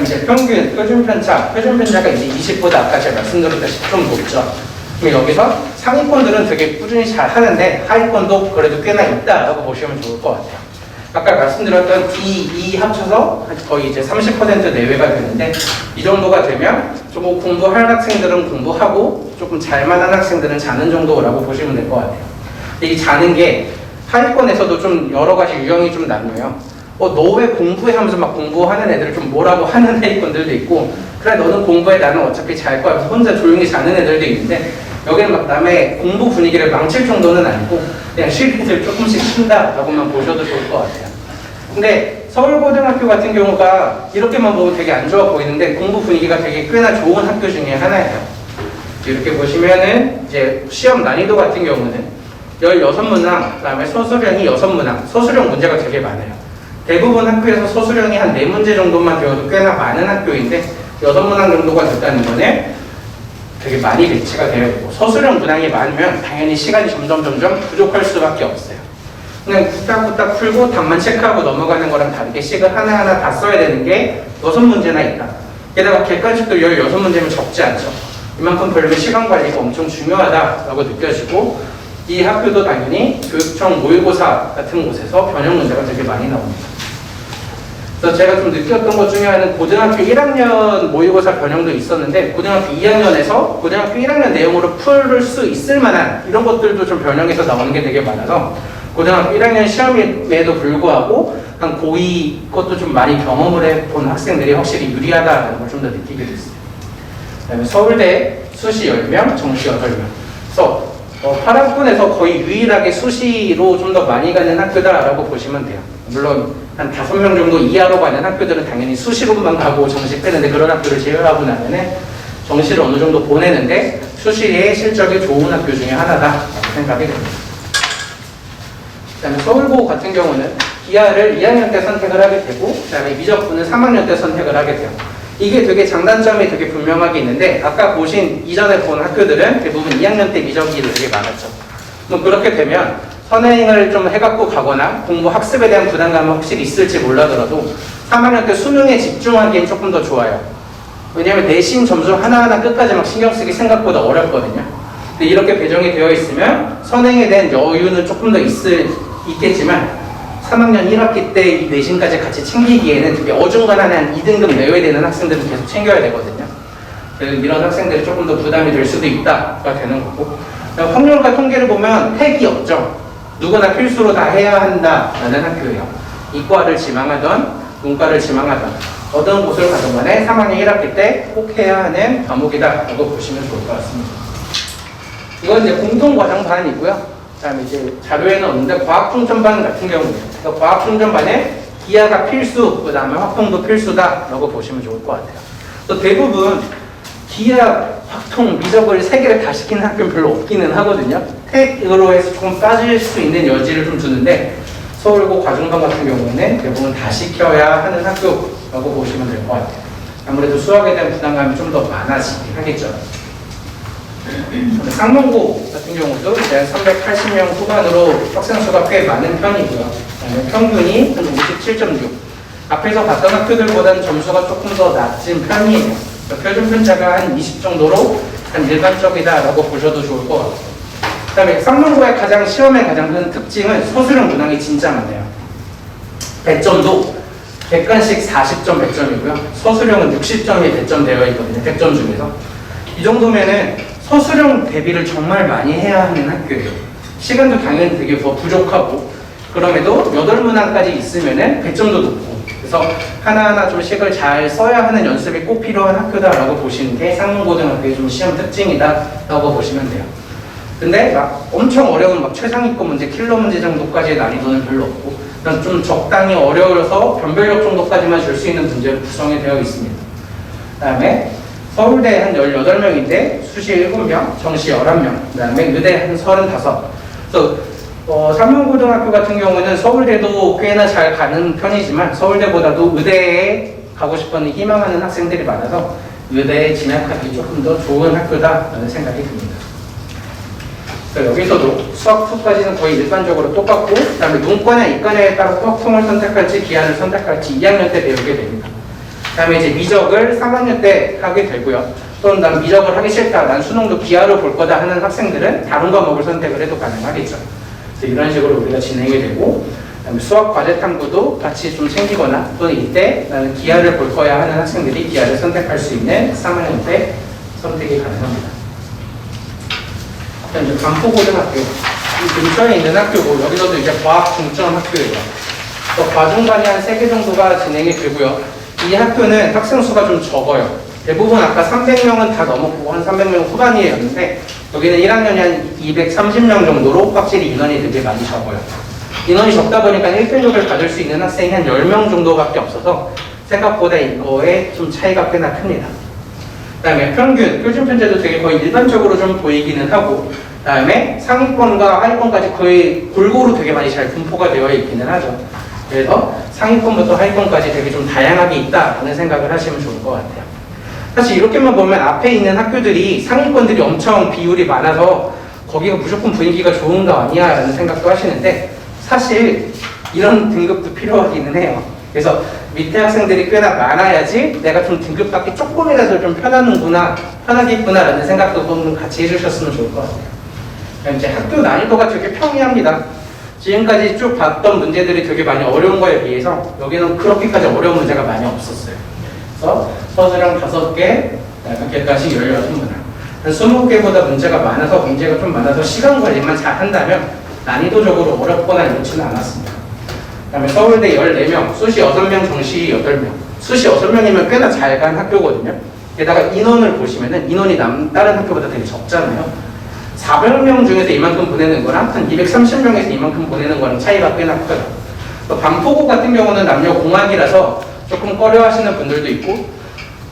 이제 평균, 표준 편차가 이제 20보다 아까 제가 말씀드렸다시피 좀 높죠. 그럼 여기서 상위권들은 되게 꾸준히 잘 하는데 하위권도 그래도 꽤나 있다라고 보시면 좋을 것 같아요. 아까 말씀드렸던 D, E 합쳐서 거의 이제 30% 내외가 되는데, 이 정도가 되면 조금 공부할 학생들은 공부하고 조금 잘만한 학생들은 자는 정도라고 보시면 될 것 같아요. 근데 이 자는 게 하위권에서도 좀 여러 가지 유형이 좀 나뉘어요. 너 왜 공부해 하면서 막 공부하는 애들을 좀 뭐라고 하는 하위권들도 있고, 그래 너는 공부해 나는 어차피 잘 거야 하면서 혼자 조용히 자는 애들도 있는데, 여기는 막 남의 공부 분위기를 망칠 정도는 아니고 그냥 실기를 조금씩 쉰다라고만 보셔도 좋을 것 같아요. 근데 서울고등학교 같은 경우가 이렇게만 보면 되게 안 좋아 보이는데 공부 분위기가 되게 꽤나 좋은 학교 중에 하나예요. 이렇게 보시면은 이제 시험 난이도 같은 경우는 16문항, 그 다음에 서술형이 6문항, 서술형 문제가 되게 많아요. 대부분 학교에서 서술형이 한 4문제 정도만 되어도 꽤나 많은 학교인데 6문항 정도가 됐다는 거는 되게 많이 배치가 되어 있고, 서술형 문항이 많으면 당연히 시간이 점점 부족할 수밖에 없어요. 그냥 후딱후딱 풀고 답만 체크하고 넘어가는 거랑 다르게 식을 하나하나 다 써야 되는 게 6문제나 있다. 게다가 객관식도 16문제면 적지 않죠. 이만큼 별로 시간 관리가 엄청 중요하다라고 느껴지고 이 학교도 당연히 교육청 모의고사 같은 곳에서 변형 문제가 되게 많이 나옵니다. 그래서 제가 좀 느꼈던 것 중에 하나는 고등학교 1학년 모의고사 변형도 있었는데 고등학교 2학년에서 고등학교 1학년 내용으로 풀 수 있을 만한 이런 것들도 좀 변형해서 나오는 게 되게 많아서 고등학교 1학년 시험임에도 불구하고 한 고2 것도 좀 많이 경험을 해본 학생들이 확실히 유리하다는 걸 좀 더 느끼게 됐어요. 그다음에 서울대 수시 10명, 정시 8명. 그래서 8학군에서 거의 유일하게 수시로 좀 더 많이 가는 학교다라고 보시면 돼요. 물론 한 5명 정도 이하로 가는 학교들은 당연히 수시로만 가고 정시 빼는데 그런 학교를 제외하고 나면은 정시를 어느 정도 보내는데 수시의 실적이 좋은 학교 중에 하나다라고 생각이 됩니다. 그다음에 서울고 같은 경우는 기하를 2학년 때 선택을 하게 되고 그다음에 미적분은 3학년 때 선택을 하게 돼요. 이게 되게 장단점이 되게 분명하게 있는데 아까 보신 이전에 본 학교들은 대부분 2학년 때 미적이 되게 많았죠. 뭐 그렇게 되면 선행을 좀 해갖고 가거나 공부 학습에 대한 부담감은 확실히 있을지 몰라더라도 3학년 때 수능에 집중하기엔 조금 더 좋아요. 왜냐하면 내신 점수 하나하나 끝까지 막 신경 쓰기 생각보다 어렵거든요. 근데 이렇게 배정이 되어 있으면 선행에 대한 여유는 조금 더 있겠지만 3학년 1학기 때 이 내신까지 같이 챙기기에는 되게 어중간한 한 2등급 내외 되는 학생들은 계속 챙겨야 되거든요. 그래서 이런 학생들이 조금 더 부담이 될 수도 있다가 되는 거고 확률과 통계를 보면 택이 없죠. 누구나 필수로 다 해야 한다라는 학교예요. 이과를 지망하던 문과를 지망하던 어떤 곳을 가든 간에 3학년 1학기 때 꼭 해야 하는 과목이다라고 보시면 좋을 것 같습니다. 이건 이제 공통과정 반이고요. 그다음에 이제 자료에는 없는데 과학중점반 같은 경우에요. 그러니까 과학중점반에 기하가 필수, 그다음에 확통도 필수다라고 보시면 좋을 것 같아요. 또 대부분 기하, 확통, 미적을 3개를 다 시키는 학교는 별로 없기는 하거든요. 택으로 해서 조금 빠질 수 있는 여지를 좀 두는데 서울고 과중반 같은 경우에는 대부분 다 시켜야 하는 학교라고 보시면 될 것 같아요. 아무래도 수학에 대한 부담감이 좀 더 많아지긴 하겠죠. 상문고 같은 경우도 이제 380명 후반으로 학생 수가 꽤 많은 편이고요. 평균이 한 57.6. 앞에서 봤던 학교들보다는 점수가 조금 더 낮은 편이에요. 표준 편차가 한 20 정도로 한 일반적이다라고 보셔도 좋을 것 같아요. 그다음에 상문고의 시험의 가장 큰 특징은 소수령 문항이 진짜 많아요. 배점도 객관식 40점 100점이고요. 서술형은 60점이 배점되어 있거든요. 100점 중에서. 이 정도면은 서술형 대비를 정말 많이 해야 하는 학교예요. 시간도 당연히 되게 더 부족하고 그럼에도 8문항까지 있으면은 배점도 높고 그래서 하나하나 좀 식을 잘 써야 하는 연습이 꼭 필요한 학교다라고 보시는 게 상문고등학교의 좀 시험 특징이다라고 보시면 돼요. 근데 막 엄청 어려운 막 최상위권 문제, 킬러 문제 정도까지의 난이도는 별로 없고 그냥 좀 적당히 어려워서 변별력 정도까지만 줄 수 있는 문제로 구성이 되어 있습니다. 그 다음에 서울대 한 18명인데 수시 7명, 정시 11명, 그 다음에 의대 한 35. 그래서 삼문고등학교 같은 경우는 서울대도 꽤나 잘 가는 편이지만 서울대보다도 의대에 가고 싶어하는 희망하는 학생들이 많아서 의대에 진학하기 조금 더 좋은 학교다라는 생각이 듭니다. 여기서도 수학 2까지는 거의 일반적으로 똑같고 그 다음에 문과냐 이과냐에 따라 확통을 선택할지 기하를 선택할지 2학년 때 배우게 됩니다. 그 다음에 이제 미적을 3학년 때 하게 되고요. 또는 난 미적을 하기 싫다, 난 수능도 기하로 볼 거다 하는 학생들은 다른 과목을 선택을 해도 가능하겠죠. 그래서 이런 식으로 우리가 진행이 되고 그다음에 수학 과제 탐구도 같이 좀 챙기거나 또는 이때 나는 기하를 볼 거야 하는 학생들이 기하를 선택할 수 있는 3학년 때 선택이 가능합니다. 이제 반포고등학교 이 근처에 있는 학교고 여기서도 이제 과학 중점 학교예요. 과중반이 한 3개 정도가 진행이 되고요. 이 학교는 학생 수가 좀 적어요. 대부분 아까 300명은 다 넘었고 한 300명 후반이었는데 여기는 1학년이 한 230명 정도로 확실히 인원이 되게 많이 적어요. 인원이 적다 보니까 1등급을 받을 수 있는 학생이 한 10명 정도밖에 없어서 생각보다 이거에 좀 차이가 꽤나 큽니다. 그 다음에 평균, 표준 편제도 되게 거의 일반적으로 좀 보이기는 하고 그 다음에 상위권과 하위권까지 거의 골고루 되게 많이 잘 분포가 되어 있기는 하죠. 그래서 상위권부터 하위권까지 되게 좀 다양하게 있다라는 생각을 하시면 좋을 것 같아요. 사실 이렇게만 보면 앞에 있는 학교들이 상위권들이 엄청 비율이 많아서 거기가 무조건 분위기가 좋은 거 아니야 라는 생각도 하시는데 사실 이런 등급도 필요하기는 해요. 그래서 밑에 학생들이 꽤나 많아야지 내가 좀 등급받기 조금이라도 좀 편하겠구나라는 생각도 좀 같이 해주셨으면 좋을 것 같아요. 그럼 이제 학교 난이도가 되게 평이합니다. 지금까지 쭉 봤던 문제들이 되게 많이 어려운 거에 비해서 여기는 그렇게까지 어려운 문제가 많이 없었어요. 그래서 서술형 5개, 객관식 16문항. 20개보다 문제가 많아서 문제가 좀 많아서 시간 관리만 잘 한다면 난이도적으로 어렵거나 이렇지는 않았습니다. 그 다음에 서울대 14명, 수시 6명, 정시 8명. 수시 6명이면 꽤나 잘 간 학교거든요. 게다가 인원을 보시면은 인원이 다른 학교보다 되게 적잖아요. 400명 중에서 이만큼 보내는 거랑 한 230명에서 이만큼 보내는 거랑 차이가 꽤나 커요. 또 반포고 같은 경우는 남녀 공학이라서 조금 꺼려 하시는 분들도 있고,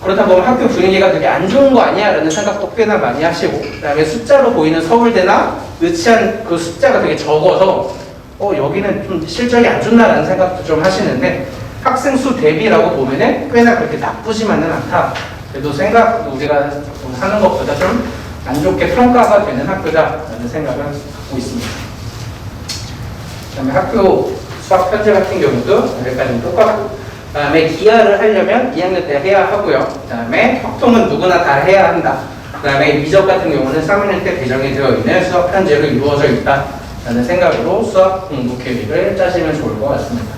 그렇다 보면 학교 분위기가 되게 안 좋은 거 아니야? 라는 생각도 꽤나 많이 하시고, 그 다음에 숫자로 보이는 서울대나 의치한 그 숫자가 되게 적어서 여기는 좀 실적이 안 좋나? 라는 생각도 좀 하시는데, 학생 수 대비라고 보면은 꽤나 그렇게 나쁘지만은 않다. 그래도 우리가 하는 것보다 좀 안 좋게 평가가 되는 학교다라는 생각을 하고 있습니다. 그 다음에 학교 수학 편제 같은 경우도 여기까지는 똑같고, 그 다음에 기하를 하려면 2학년 때 해야 하고요. 그 다음에 확통은 누구나 다 해야 한다. 그 다음에 미적 같은 경우는 3학년 때 배정이 되어 있는 수학 편제로 이루어져 있다라는 생각으로 수학 공부 계획을 짜시면 좋을 것 같습니다.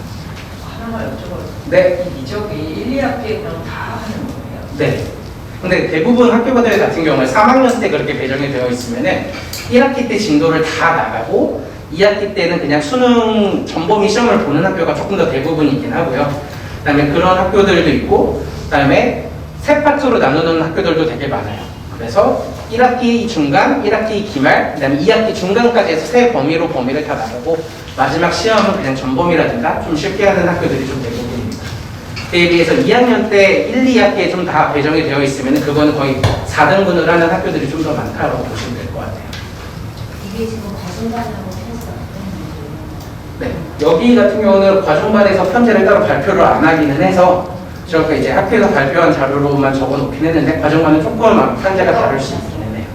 하나만 여쭤봐도 네. 이 미적이 1, 2학기에 그럼 다 하는 거예요? 네. 근데 대부분 학교들 같은 경우에 3학년 때 그렇게 배정이 되어 있으면은 1학기 때 진도를 다 나가고 2학기 때는 그냥 수능 전범위 시험을 보는 학교가 조금 더 대부분이긴 하고요. 그 다음에 그런 학교들도 있고, 그 다음에 세 파트로 나누는 학교들도 되게 많아요. 그래서 1학기 중간, 1학기 기말, 그 다음에 2학기 중간까지 해서 세 범위를 다 나가고 마지막 시험은 그냥 전범위라든가 좀 쉽게 하는 학교들이 좀 대부분입니다. 그에 비해서 2학년 때 1, 2학기에 좀 다 배정이 되어 있으면 그거는 거의 4등분을 하는 학교들이 좀 더 많다고 보시면 될 것 같아요. 이게 지금 과중반이라고 해서 네, 여기 같은 경우는 과중반에서 편제를 따로 발표를 안 하기는 해서 저희가 이제 학교에서 발표한 자료로만 적어 놓긴 했는데 과중반은 조금 편제가 다를 수 있긴 해요.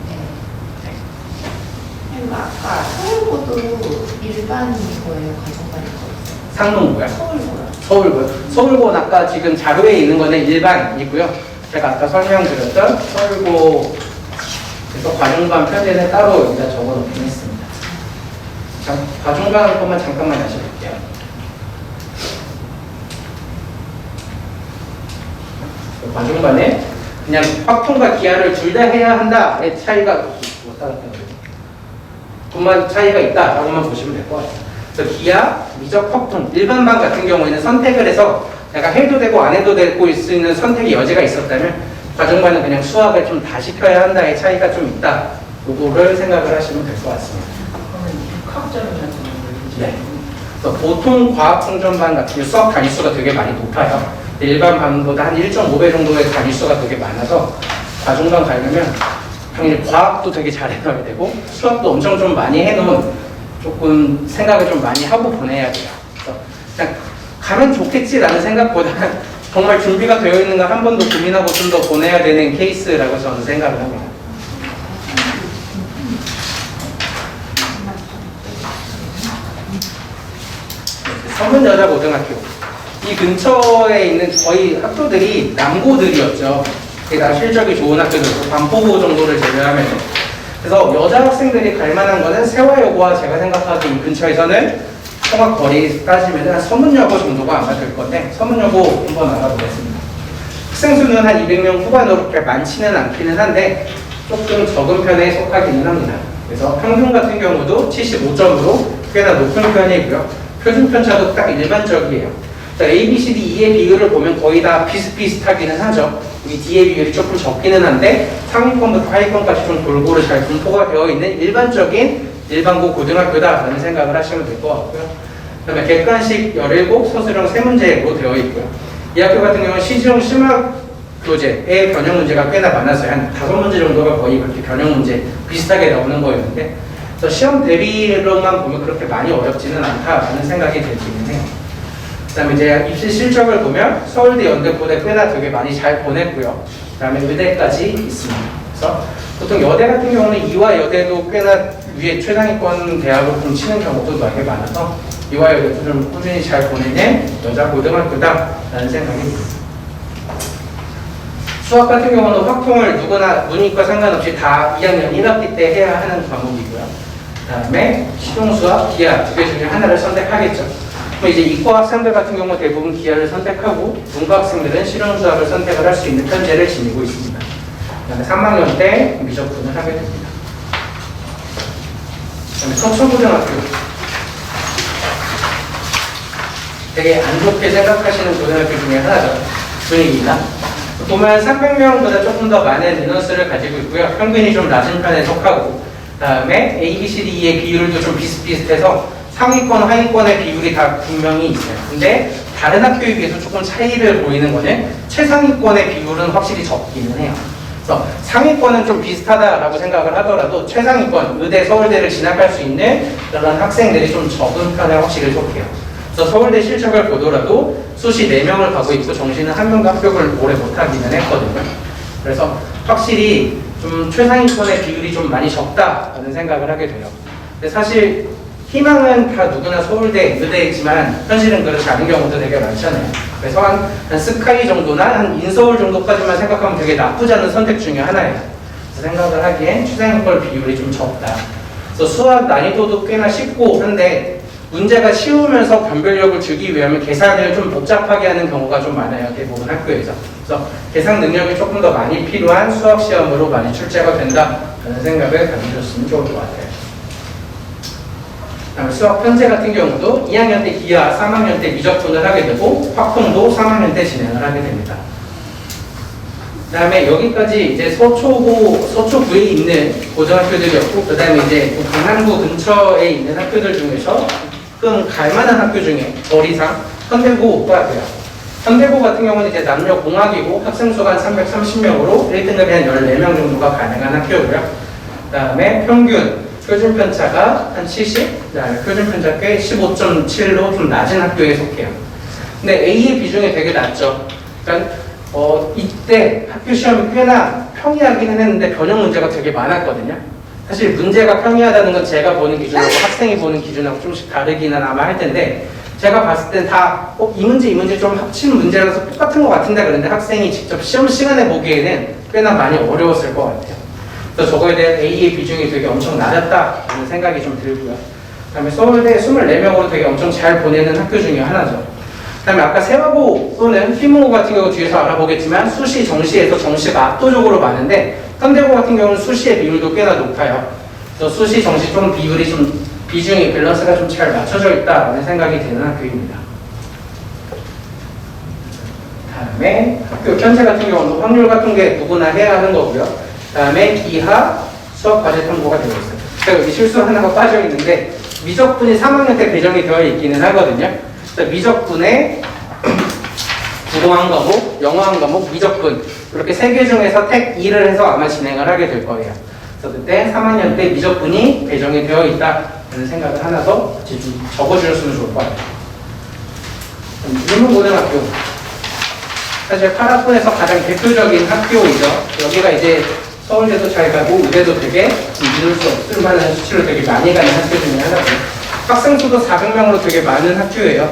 그리고 아까 서울고도 일반인 거예요, 과중반인 거예요? 상농고요? 서울고요. 서울고요. 서울고는 아까 지금 자료에 있는 거는 일반이고요. 제가 아까 설명드렸던 서울고 그래서 과중반 편제는 따로 여기다 적어 놓긴 했습니다. 자, 과중반 것만 잠깐만 다시 볼게요. 과중반에 그냥 확통과 기하를 둘 다 해야 한다의 차이가 분만 차이가 있다라고만 보시면 될 것 같아요. 그래서 기하, 미적, 확통, 일반반 같은 경우에는 선택을 해서 내가 해도 되고 안 해도 되고 수 있는 선택의 여지가 있었다면 과중반은 그냥 수학을 좀 다 시켜야 한다의 차이가 좀 있다. 요거를 생각을 하시면 될 것 같습니다. 그러면 6학점이라는 걸 네. 그래서 보통 과학 성전반 같은 경우 수학 단위수가 되게 많이 높아요. 일반 반보다 한 1.5배 정도의 단위수가 되게 많아서 과중반 가려면 당연히 과학도 되게 잘 해놔야 되고 수학도 엄청 좀 많이 해놓은 조금 생각을 좀 많이 하고 보내야 돼요. 그래서 그냥 가면 좋겠지라는 생각보다는 정말 준비가 되어 있는 걸 한 번 더 고민하고 좀 더 보내야 되는 케이스라고 저는 생각을 합니다. 서문여자고등학교 이 근처에 있는 거의 학교들이 남고들이었죠. 게다가 실적이 좋은 학교들, 반포고 정도를 제외하면. 그래서 여자 학생들이 갈 만한 거는 세화여고와 제가 생각하기에 이 근처에서는 통학 거리 따지면 한 서문여고 정도가 아마 될 건데 서문여고 한번 알아보겠습니다. 학생 수는 한 200명 후반으로 그렇게 많지는 않기는 한데 조금 적은 편에 속하기는 합니다. 그래서 평균 같은 경우도 75점으로 꽤나 높은 편이고요. 표준 편차도 딱 일반적이에요. A, B, C, D, E의 비율을 보면 거의 다 비슷비슷하기는 하죠. 이 D의 비율이 조금 적기는 한데 상위권부터 하위권까지 좀 골고루 잘 분포가 되어 있는 일반적인 일반고 고등학교다라는 생각을 하시면 될 것 같고요. 그 다음에 객관식 17, 서술형 3문제로 되어 있고요. 이 학교 같은 경우는 시중 심화 교재의 변형 문제가 꽤나 많았어요. 한 5문제 정도가 거의 그렇게 변형 문제 비슷하게 나오는 거였는데 그래서 시험 대비로만 보면 그렇게 많이 어렵지는 않다라는 생각이 들기는 해요. 그다음에 이제 입시 실적을 보면 서울대, 연대보다 꽤나 되게 많이 잘 보냈고요. 그다음에 의대까지 있습니다. 그래서 보통 여대 같은 경우는 이화 여대도 꽤나 위에 최상위권 대학으로 좀 치는 경우도 되게 많아서 이화 여대도 좀 꾸준히 잘 보내는 여자 고등학교다라는 생각이 듭니다. 수학 같은 경우는 확통을 누구나 문이과 상관없이 다 2학년 1학기 때 해야 하는 과목이고요. 그다음에 실용수학, 기하 두 개 중에 하나를 선택하겠죠. 그럼 이제 이과 학생들 같은 경우 대부분 기하를 선택하고 문과 학생들은 실용수학을 선택을 할 수 있는 편제를 지니고 있습니다. 그다음에 3학년 때 미적분을 하게 됩니다. 그다음에 서초고등학교 되게 안 좋게 생각하시는 고등학교 중에 하나죠. 분위기가 보면 300명보다 조금 더 많은 인원수를 가지고 있고요. 평균이 좀 낮은 편에 속하고 그다음에 A, B, C, D의 비율도 좀 비슷비슷해서 상위권, 하위권의 비율이 다 분명히 있어요. 근데 다른 학교에 비해서 조금 차이를 보이는 거는 최상위권의 비율은 확실히 적기는 해요. 그래서 상위권은 좀 비슷하다라고 생각을 하더라도 최상위권, 의대, 서울대를 진학할 수 있는 그런 학생들이 좀 적은 편에 확실히 속해요. 그래서 서울대 실적을 보더라도 수시 4명을 가고 있고 정시는 1명도 합격을 오래 못하기는 했거든요. 그래서 확실히 좀 최상위권의 비율이 좀 많이 적다라는 생각을 하게 돼요. 근데 사실 희망은 다 누구나 서울대, 의대이지만 현실은 그렇지 않은 경우도 되게 많잖아요. 그래서 한 스카이 정도나 한 인서울 정도까지만 생각하면 되게 나쁘지 않은 선택 중에 하나예요. 그래서 생각을 하기엔 최상위권 비율이 좀 적다. 그래서 수학 난이도도 꽤나 쉽고 한데 문제가 쉬우면서 변별력을 주기 위하면 계산을 좀 복잡하게 하는 경우가 좀 많아요. 대부분 학교에서. 그래서 계산 능력이 조금 더 많이 필요한 수학 시험으로 많이 출제가 된다라는 생각을 가지셨으면 좋을 것 같아요. 그다음에 수학 편제 같은 경우도 2학년 때 기하, 3학년 때 미적분을 하게 되고 확통도 3학년 때 진행을 하게 됩니다. 그다음에 여기까지 이제 서초구에 있는 고등학교들이었고, 그다음에 이제 강남구 근처에 있는 학교들 중에서 조금 갈만한 학교 중에 거리상 현대고가 돼요. 현대고 같은 경우는 이제 남녀 공학이고 학생 수가 한 330명으로 1등급이 한 14명 정도가 가능한 학교고요. 그다음에 평균 표준 편차가 한 70, 그다음에 표준 편차 꽤 15.7로 좀 낮은 학교에 속해요. 근데 A의 비중이 되게 낮죠. 그러니까 이때 학교 시험이 꽤나 평이하기는 했는데 변형 문제가 되게 많았거든요. 사실 문제가 평이하다는 건 제가 보는 기준하고 학생이 보는 기준하고 좀씩 다르기는 아마 할 텐데 제가 봤을 땐 다 이 문제 좀 합친 문제라서 똑같은 것 같은데 그런데 학생이 직접 시험 시간에 보기에는 꽤나 많이 어려웠을 것 같아요. 그래서 저거에 대한 A의 비중이 되게 엄청 낮았다는 생각이 좀 들고요. 그다음에 서울대 24명으로 되게 엄청 잘 보내는 학교 중에 하나죠. 그다음에 아까 세화고 또는 휘문고 같은 경우 뒤에서 알아보겠지만 수시, 정시에서 정시가 압도적으로 많은데 현대고 같은 경우는 수시의 비율도 꽤나 높아요. 그래서 수시, 정시 좀 비율이 좀 비중이 밸런스가 좀 잘 맞춰져 있다라는 생각이 드는 학교입니다. 다음에 학교 편제 같은 경우는 확률 같은 게 누구나 해야 하는 거고요. 다음에 기하, 수학 과제 탐구가 되어 있어요. 제가 여기 실수 하나가 빠져 있는데 미적분이 3학년 때 배정이 되어 있기는 하거든요. 미적분에 국어 한 과목, 영어 한 과목, 미적분 이렇게 3개 중에서 택 2를 해서 아마 진행을 하게 될 거예요. 그래서 그때 3학년 때 미적분이 배정이 되어 있다는 생각을 하나 더 같이 좀 적어주셨으면 좋을 것 같아요. 일문고등학교 사실 8학번에서 가장 대표적인 학교이죠. 여기가 이제 서울대도 잘 가고 의대도 되게 이룰 수 없을 만한 수치로 되게 많이 가는 학교 중에 하나고요. 학생 수도 400명으로 되게 많은 학교예요.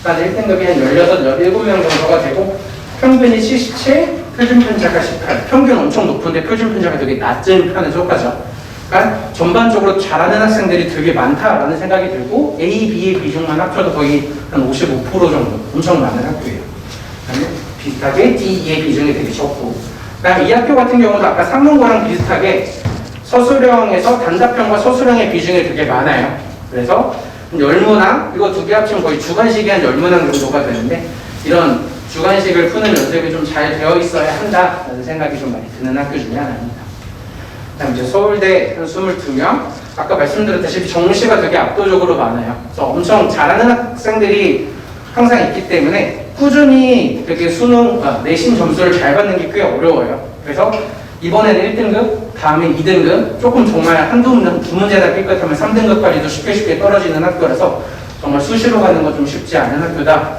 한 1등급이 한 16, 17명 정도가 되고 평균이 77, 표준 편차가 18. 평균 엄청 높은데 표준 편차가 되게 낮은 편에 속하죠. 그러니까 전반적으로 잘하는 학생들이 되게 많다라는 생각이 들고 A, B의 비중만 합쳐도 거의 한 55% 정도 엄청 많은 학교예요. 비슷하게 D, E의 비중이 되게 적고 그다음에 이 학교 같은 경우도 아까 상문고랑 비슷하게 서술형에서 단답형과 서술형의 비중이 되게 많아요. 그래서 열문항, 이거 두 개 합치면 거의 주관식이 한 열문항 정도가 되는데 이런 주관식을 푸는 연습이 좀 잘 되어 있어야 한다라는 생각이 좀 많이 드는 학교 중에 하나입니다. 그다음 이제 서울대 한 22명, 아까 말씀드렸다시피 정시가 되게 압도적으로 많아요. 그래서 엄청 잘하는 학생들이 항상 있기 때문에 꾸준히 되게 수능, 내신 점수를 잘 받는 게 꽤 어려워요. 그래서 이번에는 1등급, 다음에 2등급, 조금 정말 두 문제나 삐끗하면 3등급까지도 쉽게 떨어지는 학교라서 정말 수시로 가는 건 좀 쉽지 않은 학교다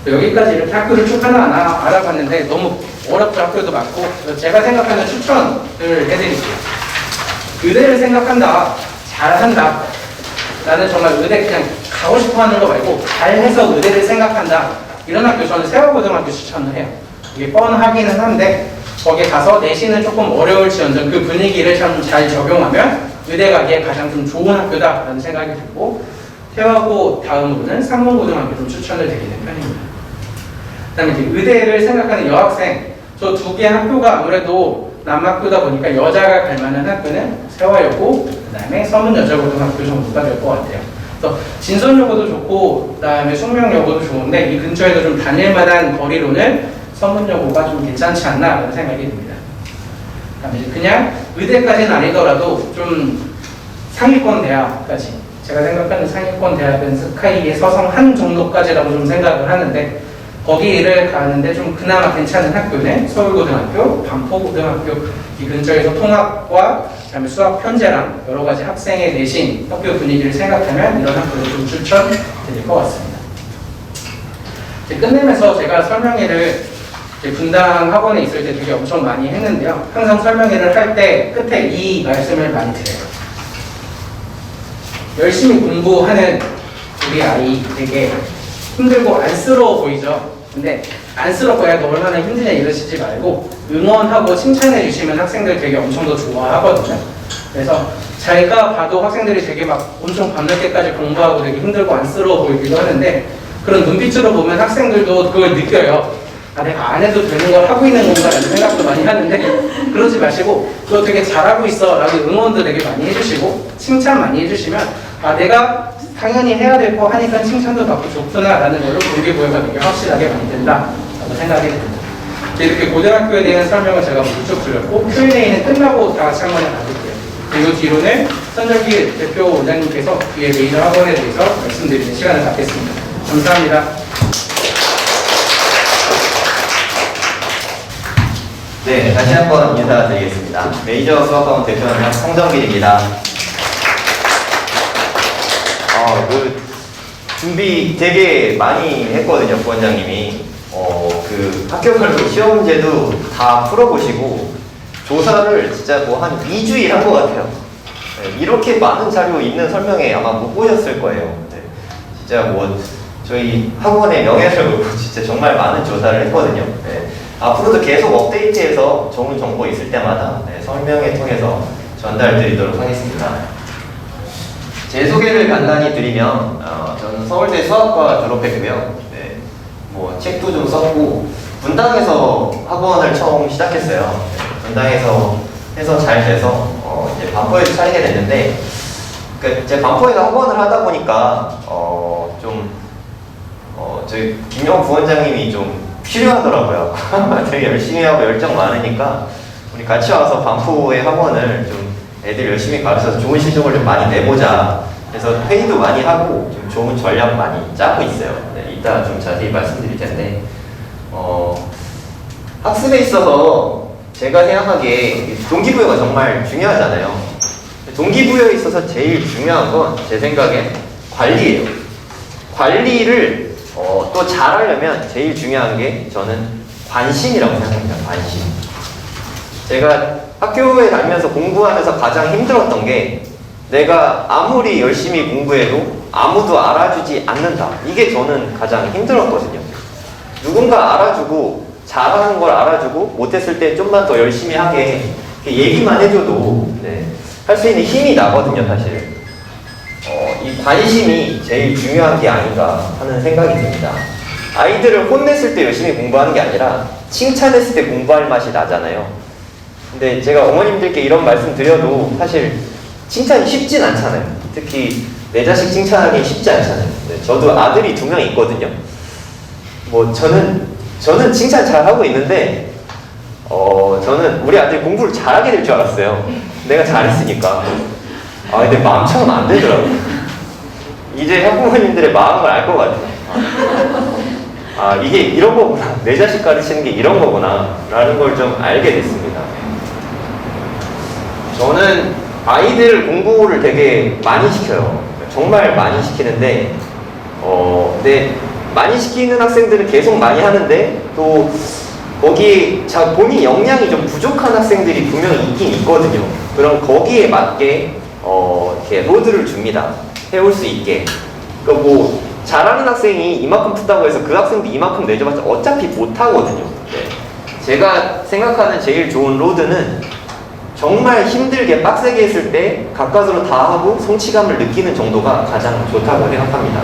여기까지 이렇게 학교를 쭉 하나하나 알아봤는데 너무 어렵죠. 학교도 많고. 그래서 제가 생각하는 추천을 해드릴게요. 의대를 생각한다, 잘한다. 나는 정말 의대 그냥 가고 싶어 하는 거 말고 잘해서 의대를 생각한다. 이런 학교 저는 세화고등학교 추천을 해요. 이게 뻔하기는 한데 거기 가서 내신은 조금 어려울지언정 그 분위기를 참 잘 적용하면 의대 가기에 가장 좀 좋은 학교다라는 생각이 들고, 세화고 다음으로는 상문고등학교 좀 추천을 드리는 편입니다. 그다음에 이제 의대를 생각하는 여학생, 저 두 개 학교가 아무래도 남학교다 보니까 여자가 갈 만한 학교는 세화여고, 그다음에 서문여자고등학교 정도가 될 것 같아요. 그래서 진선여고도 좋고, 그다음에 숙명여고도 좋은데 이 근처에도 좀 다닐 만한 거리로는 서문여고가 좀 괜찮지 않나라는 생각이 듭니다. 그다음에 이제 그냥 의대까지는 아니더라도 좀 상위권 대학까지, 제가 생각하는 상위권 대학은 스카이의 서성한 정도까지라고 좀 생각을 하는데, 거기를 가는데 좀 그나마 괜찮은 학교는 서울고등학교, 반포고등학교, 이 근처에서 통합과 그다음에 수학 편제랑 여러 가지 학생의 내신, 학교 분위기를 생각하면 이런 학교를 좀 추천드릴 것 같습니다. 이제 끝내면서 제가 설명회를 분당 학원에 있을 때 되게 엄청 많이 했는데요. 항상 설명회를 할 때 끝에 이 말씀을 많이 드려요. 열심히 공부하는 우리 아이 되게 힘들고 안쓰러워 보이죠? 근데 안쓰럽고 야 너 얼마나 힘드냐 이러시지 말고 응원하고 칭찬해 주시면 학생들 되게 엄청 더 좋아하거든요. 그래서 제가 봐도 학생들이 되게 막 엄청 밤늦게까지 공부하고 되게 힘들고 안쓰러워 보이기도 하는데, 그런 눈빛으로 보면 학생들도 그걸 느껴요. 아, 내가 안 해도 되는 걸 하고 있는 건가 라는 생각도 많이 하는데, 그러지 마시고 너 되게 잘하고 있어 라고 응원도 되게 많이 해주시고 칭찬 많이 해주시면 아, 내가 당연히 해야 될 거 하니까 칭찬도 받고 좋구나 라는 걸로 동기부여가 되게 확실하게 만든다 라고 생각이 듭니다. 이렇게 고등학교에 대한 설명을 제가 쭉 드렸고, Q&A는 끝나고 다 같이 한번 해볼게요. 그리고 뒤로는 선정기 대표 원장님께서 뒤에 메이저 학원에 대해서 말씀드리는 시간을 갖겠습니다. 감사합니다. 네, 다시 한번 인사드리겠습니다. 메이저 수학학원 대표는 성정길입니다. 준비 되게 많이 했거든요, 부원장님이. 그 학교별로 시험제도 다 풀어보시고, 조사를 진짜 뭐 한 2주일 한 것 같아요. 네, 이렇게 많은 자료 있는 설명회 아마 못 보셨을 거예요. 네, 진짜 뭐, 저희 학원의 명예를 걸고 진짜 정말 많은 조사를 했거든요. 네, 앞으로도 계속 업데이트해서 좋은 정보 있을 때마다 설명회 통해서 전달드리도록 하겠습니다. 제 소개를 간단히 드리면, 저는 서울대 수학과 졸업했고요. 네, 뭐 책도 좀 썼고, 분당에서 학원을 처음 시작했어요. 네, 분당에서 해서 잘 돼서 이제 반포에서 차리게 됐는데, 제 반포에서 학원을 하다 보니까 저희 김영 부원장님이 좀 필요하더라고요. 되게 열심히 하고 열정 많으니까 우리 같이 와서 반포의 학원을 좀 애들 열심히 가르쳐서 좋은 실적을 좀 많이 내보자. 그래서 회의도 많이 하고 좀 좋은 전략 많이 짜고 있어요. 네, 이따 좀 자세히 말씀드릴 텐데, 학습에 있어서 제가 생각하기에 동기부여가 정말 중요하잖아요. 동기부여에 있어서 제일 중요한 건 제 생각엔 관리예요. 관리를 또 잘하려면 제일 중요한 게 저는 관심이라고 생각합니다. 관심. 제가 학교에 다니면서 공부하면서 가장 힘들었던 게, 내가 아무리 열심히 공부해도 아무도 알아주지 않는다. 이게 저는 가장 힘들었거든요. 누군가 알아주고 잘하는 걸 알아주고 못했을 때 좀만 더 열심히 하게 얘기만 해줘도 할 수 있는 힘이 나거든요, 사실. 이 관심이 제일 중요한 게 아닌가 하는 생각이 듭니다. 아이들을 혼냈을 때 열심히 공부하는 게 아니라 칭찬했을 때 공부할 맛이 나잖아요. 근데 제가 어머님들께 이런 말씀 드려도 사실 칭찬이 쉽진 않잖아요. 특히 내 자식 칭찬하기 쉽지 않잖아요. 저도 아들이 2명 있거든요. 뭐 저는 칭찬 잘하고 있는데 저는 우리 아들이 공부를 잘하게 될 줄 알았어요. 내가 잘했으니까. 근데 마음처럼 안 되더라고요. 이제 학부모님들의 마음을 알 것 같아요. 이게 이런 거구나. 내 자식 가르치는 게 이런 거구나 라는 걸 좀 알게 됐습니다. 저는 아이들 공부를 되게 많이 시켜요. 정말 많이 시키는데 근데 많이 시키는 학생들은 계속 많이 하는데 또 거기에 본인 역량이 좀 부족한 학생들이 분명히 있긴 있거든요. 그럼 거기에 맞게 이렇게 로드를 줍니다. 해올 수 있게. 그러니까 뭐 잘하는 학생이 이만큼 푼다고 해서 그 학생도 이만큼 내줘봤자 어차피 못하거든요. 네. 제가 생각하는 제일 좋은 로드는 정말 힘들게 빡세게 했을 때 가까스로 다 하고 성취감을 느끼는 정도가 가장 좋다고 생각합니다.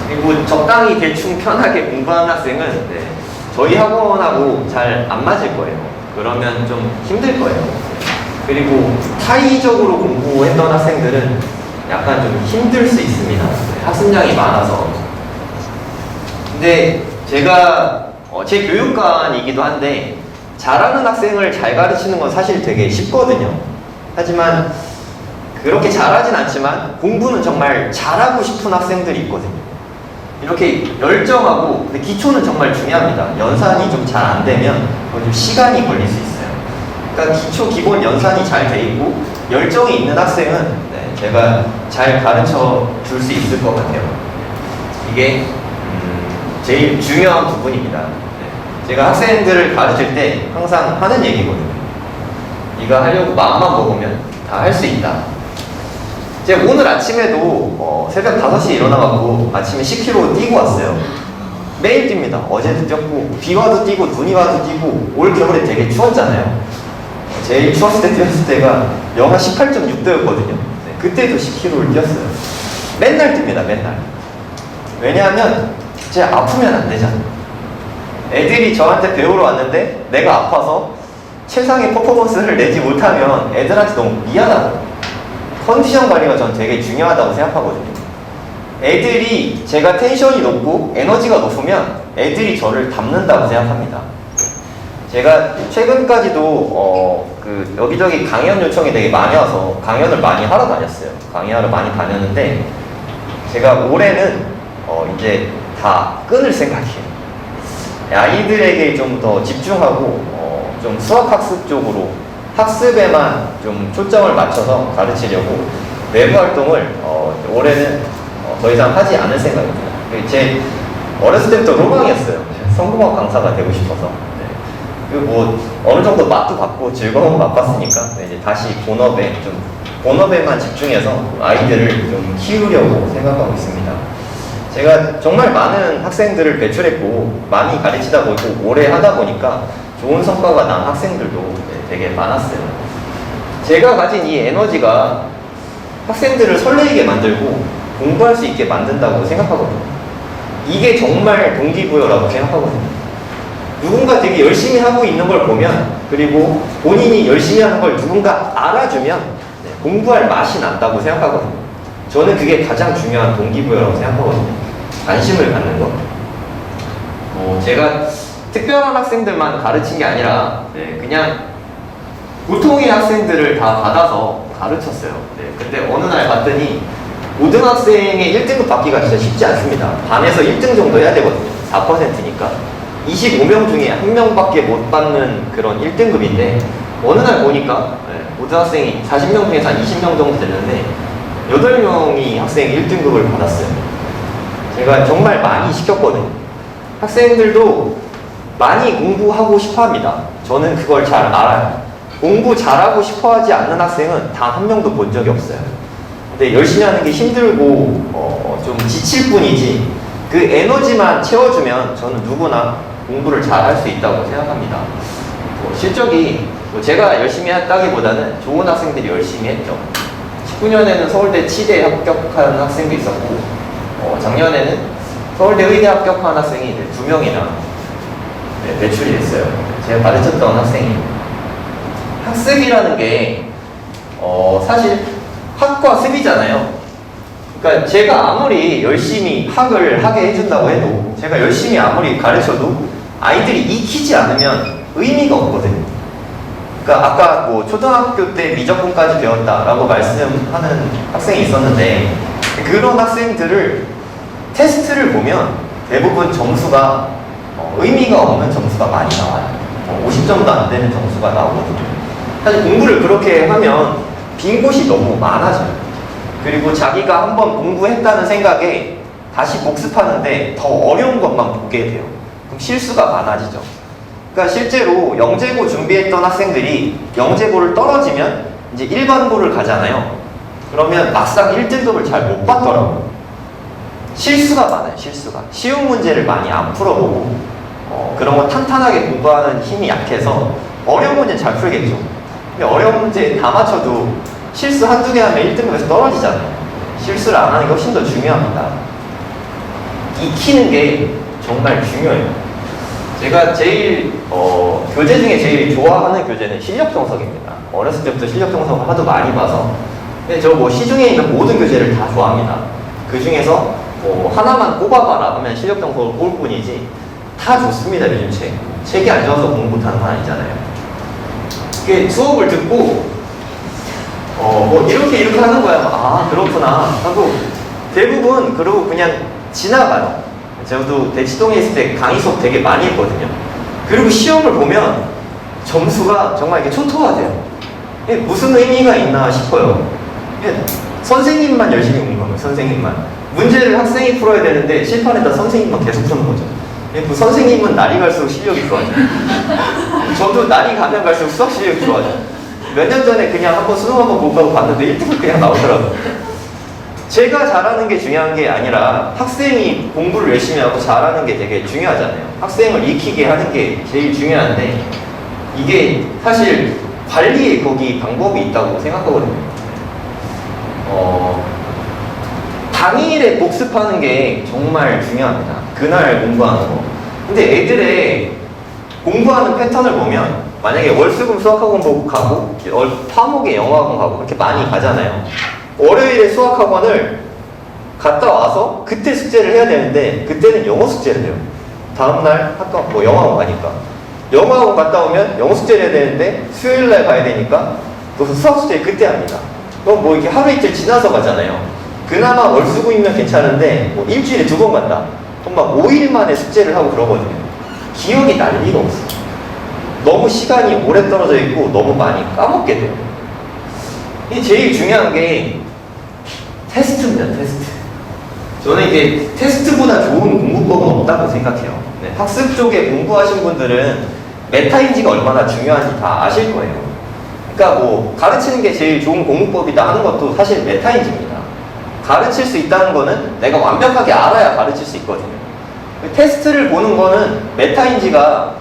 그리고 적당히 대충 편하게 공부하는 학생은 네, 저희 학원하고 잘 안 맞을 거예요. 그러면 좀 힘들 거예요. 그리고 타의적으로 공부했던 학생들은 약간 좀 힘들 수 있습니다. 학습량이 많아서. 근데 제가 제 교육관이기도 한데 잘하는 학생을 잘 가르치는 건 사실 되게 쉽거든요. 하지만 그렇게 잘하진 않지만 공부는 정말 잘하고 싶은 학생들이 있거든요. 이렇게 열정하고, 근데 기초는 정말 중요합니다. 연산이 좀 잘 안 되면 좀 시간이 걸릴 수 있어요. 그러니까 기초 기본 연산이 잘 돼 있고 열정이 있는 학생은 네, 제가 잘 가르쳐 줄 수 있을 것 같아요. 이게 제일 중요한 부분입니다. 네. 제가 학생들을 가르칠 때 항상 하는 얘기거든요. 네가 하려고 마음만 먹으면 다 할 수 있다. 제가 오늘 아침에도 새벽 5시에 일어나갖고 아침에 10km 뛰고 왔어요. 매일 뜁니다. 어제도 뛰었고 비 와도 뛰고 눈이 와도 뛰고 올 겨울에 되게 추웠잖아요. 제일 추웠을 때 뛰었을 때가 영하 18.6도였거든요. 네, 그때도 10km를 뛰었어요. 맨날 뜁니다. 맨날. 왜냐하면 제가 아프면 안 되잖아요. 애들이 저한테 배우러 왔는데 내가 아파서 최상의 퍼포먼스를 내지 못하면 애들한테 너무 미안하고 컨디션 관리가 전 되게 중요하다고 생각하거든요. 애들이 제가 텐션이 높고 에너지가 높으면 애들이 저를 닮는다고 생각합니다. 제가 최근까지도 그 여기저기 강연 요청이 되게 많이 와서 강연을 많이 하러 다녔어요. 강의하러 많이 다녔는데 제가 올해는 이제 다 끊을 생각이에요. 아이들에게 좀 더 집중하고 좀 수학학습 쪽으로 학습에만 좀 초점을 맞춰서 가르치려고 외부 활동을 올해는 더 이상 하지 않을 생각입니다. 제 어렸을 때부터 로망이었어요. 성공학 강사가 되고 싶어서. 네. 그리고 뭐 어느 정도 맛도 봤고 즐거움은 맛봤으니까 네, 이제 다시 본업에만 집중해서 아이들을 좀 키우려고 생각하고 있습니다. 제가 정말 많은 학생들을 배출했고 많이 가르치다 보고 오래 하다 보니까 좋은 성과가 난 학생들도 되게 많았어요. 제가 가진 이 에너지가 학생들을 설레이게 만들고 공부할 수 있게 만든다고 생각하거든요. 이게 정말 동기부여라고 생각하거든요. 누군가 되게 열심히 하고 있는 걸 보면 그리고 본인이 열심히 하는 걸 누군가 알아주면 공부할 맛이 난다고 생각하거든요. 저는 그게 가장 중요한 동기부여라고 생각하거든요. 관심을 갖는 거. 제가 특별한 학생들만 가르친 게 아니라 그냥 보통의 학생들을 다 받아서 가르쳤어요. 근데 어느 날 봤더니 고등학생의 1등급 받기가 진짜 쉽지 않습니다. 반에서 1등 정도 해야 되거든요. 4%니까 25명 중에 1명밖에 못 받는 그런 1등급인데 어느 날 보니까 고등학생이 40명 중에서 한 20명 정도 됐는데 8명이 학생 1등급을 받았어요. 제가 정말 많이 시켰거든요. 학생들도 많이 공부하고 싶어 합니다. 저는 그걸 잘 알아요. 공부 잘하고 싶어 하지 않는 학생은 단 한 명도 본 적이 없어요. 근데 열심히 하는 게 힘들고 좀 지칠 뿐이지 그 에너지만 채워주면 저는 누구나 공부를 잘 할 수 있다고 생각합니다. 실적이 제가 열심히 했다기보다는 좋은 학생들이 열심히 했죠. 19년에는 서울대 치대에 합격한 학생도 있었고 작년에는 서울대 의대 합격한 학생이 2명이나 배출이 됐어요. 제가 가르쳤던 학생이. 학습이라는 게 사실 학과 습이잖아요. 그러니까 제가 아무리 열심히 학을 하게 해준다고 해도 제가 열심히 아무리 가르쳐도 아이들이 익히지 않으면 의미가 없거든요. 그러니까 아까 뭐 초등학교 때 미적분까지 배웠다라고 말씀하는 학생이 있었는데 그런 학생들을 테스트를 보면 대부분 점수가 의미가 없는 점수가 많이 나와요. 50점도 안 되는 점수가 나오거든요. 사실 공부를 그렇게 하면 빈 곳이 너무 많아져요. 그리고 자기가 한번 공부했다는 생각에 다시 복습하는데 더 어려운 것만 보게 돼요. 그럼 실수가 많아지죠. 그러니까 실제로 영재고 준비했던 학생들이 영재고를 떨어지면 이제 일반고를 가잖아요. 그러면 막상 1등급을 잘 못 받더라고요. 실수가 많아요, 실수가. 쉬운 문제를 많이 안 풀어보고, 그런 거 탄탄하게 공부하는 힘이 약해서 어려운 문제는 잘 풀겠죠. 근데 어려운 문제 다 맞춰도 실수 한두 개 하면 1등급에서 떨어지잖아요. 실수를 안 하는 게 훨씬 더 중요합니다. 익히는 게 정말 중요해요. 제가 제일 교재 중에 제일 좋아하는 교재는 실력정석입니다. 어렸을 때부터 실력정석을 하도 많이 봐서. 근데 저 뭐 시중에 있는 모든 교재를 다 좋아합니다. 그 중에서 하나만 꼽아봐라 하면 실력정석을 꼽을 뿐이지 다 좋습니다. 요즘 책이 안 좋아서 공부 못하는 건 아니잖아요. 이게 수업을 듣고 뭐 이렇게 하는 거야. 아 그렇구나 하고 대부분 그러고 그냥 지나가요. 저도 대치동에 있을 때 강의 수업 되게 많이 했거든요. 그리고 시험을 보면 점수가 정말 이게 초토화돼요. 이게 무슨 의미가 있나 싶어요. 이게 선생님만 열심히 공부하는 거예요. 선생님만. 문제를 학생이 풀어야 되는데 실판에다 선생님만 계속 푸는 거죠. 그 선생님은 날이 갈수록 실력이 좋아져요. 저도 날이 가면 갈수록 수학 실력이 좋아져요. 몇 년 전에 그냥 한번 수능 한번 볼까 봤는데 1등급 그냥 나오더라고요. 제가 잘하는 게 중요한 게 아니라 학생이 공부를 열심히 하고 잘하는 게 되게 중요하잖아요. 학생을 익히게 하는 게 제일 중요한데 이게 사실 관리에 거기 방법이 있다고 생각하거든요. 당일에 복습하는 게 정말 중요합니다. 그날 공부하는 거. 근데 애들의 공부하는 패턴을 보면 만약에 월수금 수학학원 보고 가고 화목에 영어학원 가고 그렇게 많이 가잖아요. 월요일에 수학학원을 갔다 와서 그때 숙제를 해야 되는데 그때는 영어 숙제를 해요. 다음날 학교 영어학원 가니까 영어학원 갔다 오면 영어 숙제를 해야 되는데 수요일날 가야 되니까 또 수학 숙제를 그때 합니다. 그럼 뭐 이렇게 하루 이틀 지나서 가잖아요. 그나마 월수금이면 괜찮은데 뭐 일주일에 2번 간다. 그럼 막 5일 만에 숙제를 하고 그러거든요. 기억이 날 리가 없어요. 너무 시간이 오래 떨어져 있고 너무 많이 까먹게 돼요. 이 제일 중요한 게 테스트입니다. 테스트. 저는 이게 테스트보다 좋은 공부법은 없다고 생각해요. 네, 학습 쪽에 공부하신 분들은 메타인지가 얼마나 중요한지 다 아실 거예요. 그러니까 뭐 가르치는 게 제일 좋은 공부법이다 하는 것도 사실 메타인지입니다. 가르칠 수 있다는 거는 내가 완벽하게 알아야 가르칠 수 있거든요. 테스트를 보는 거는 메타인지가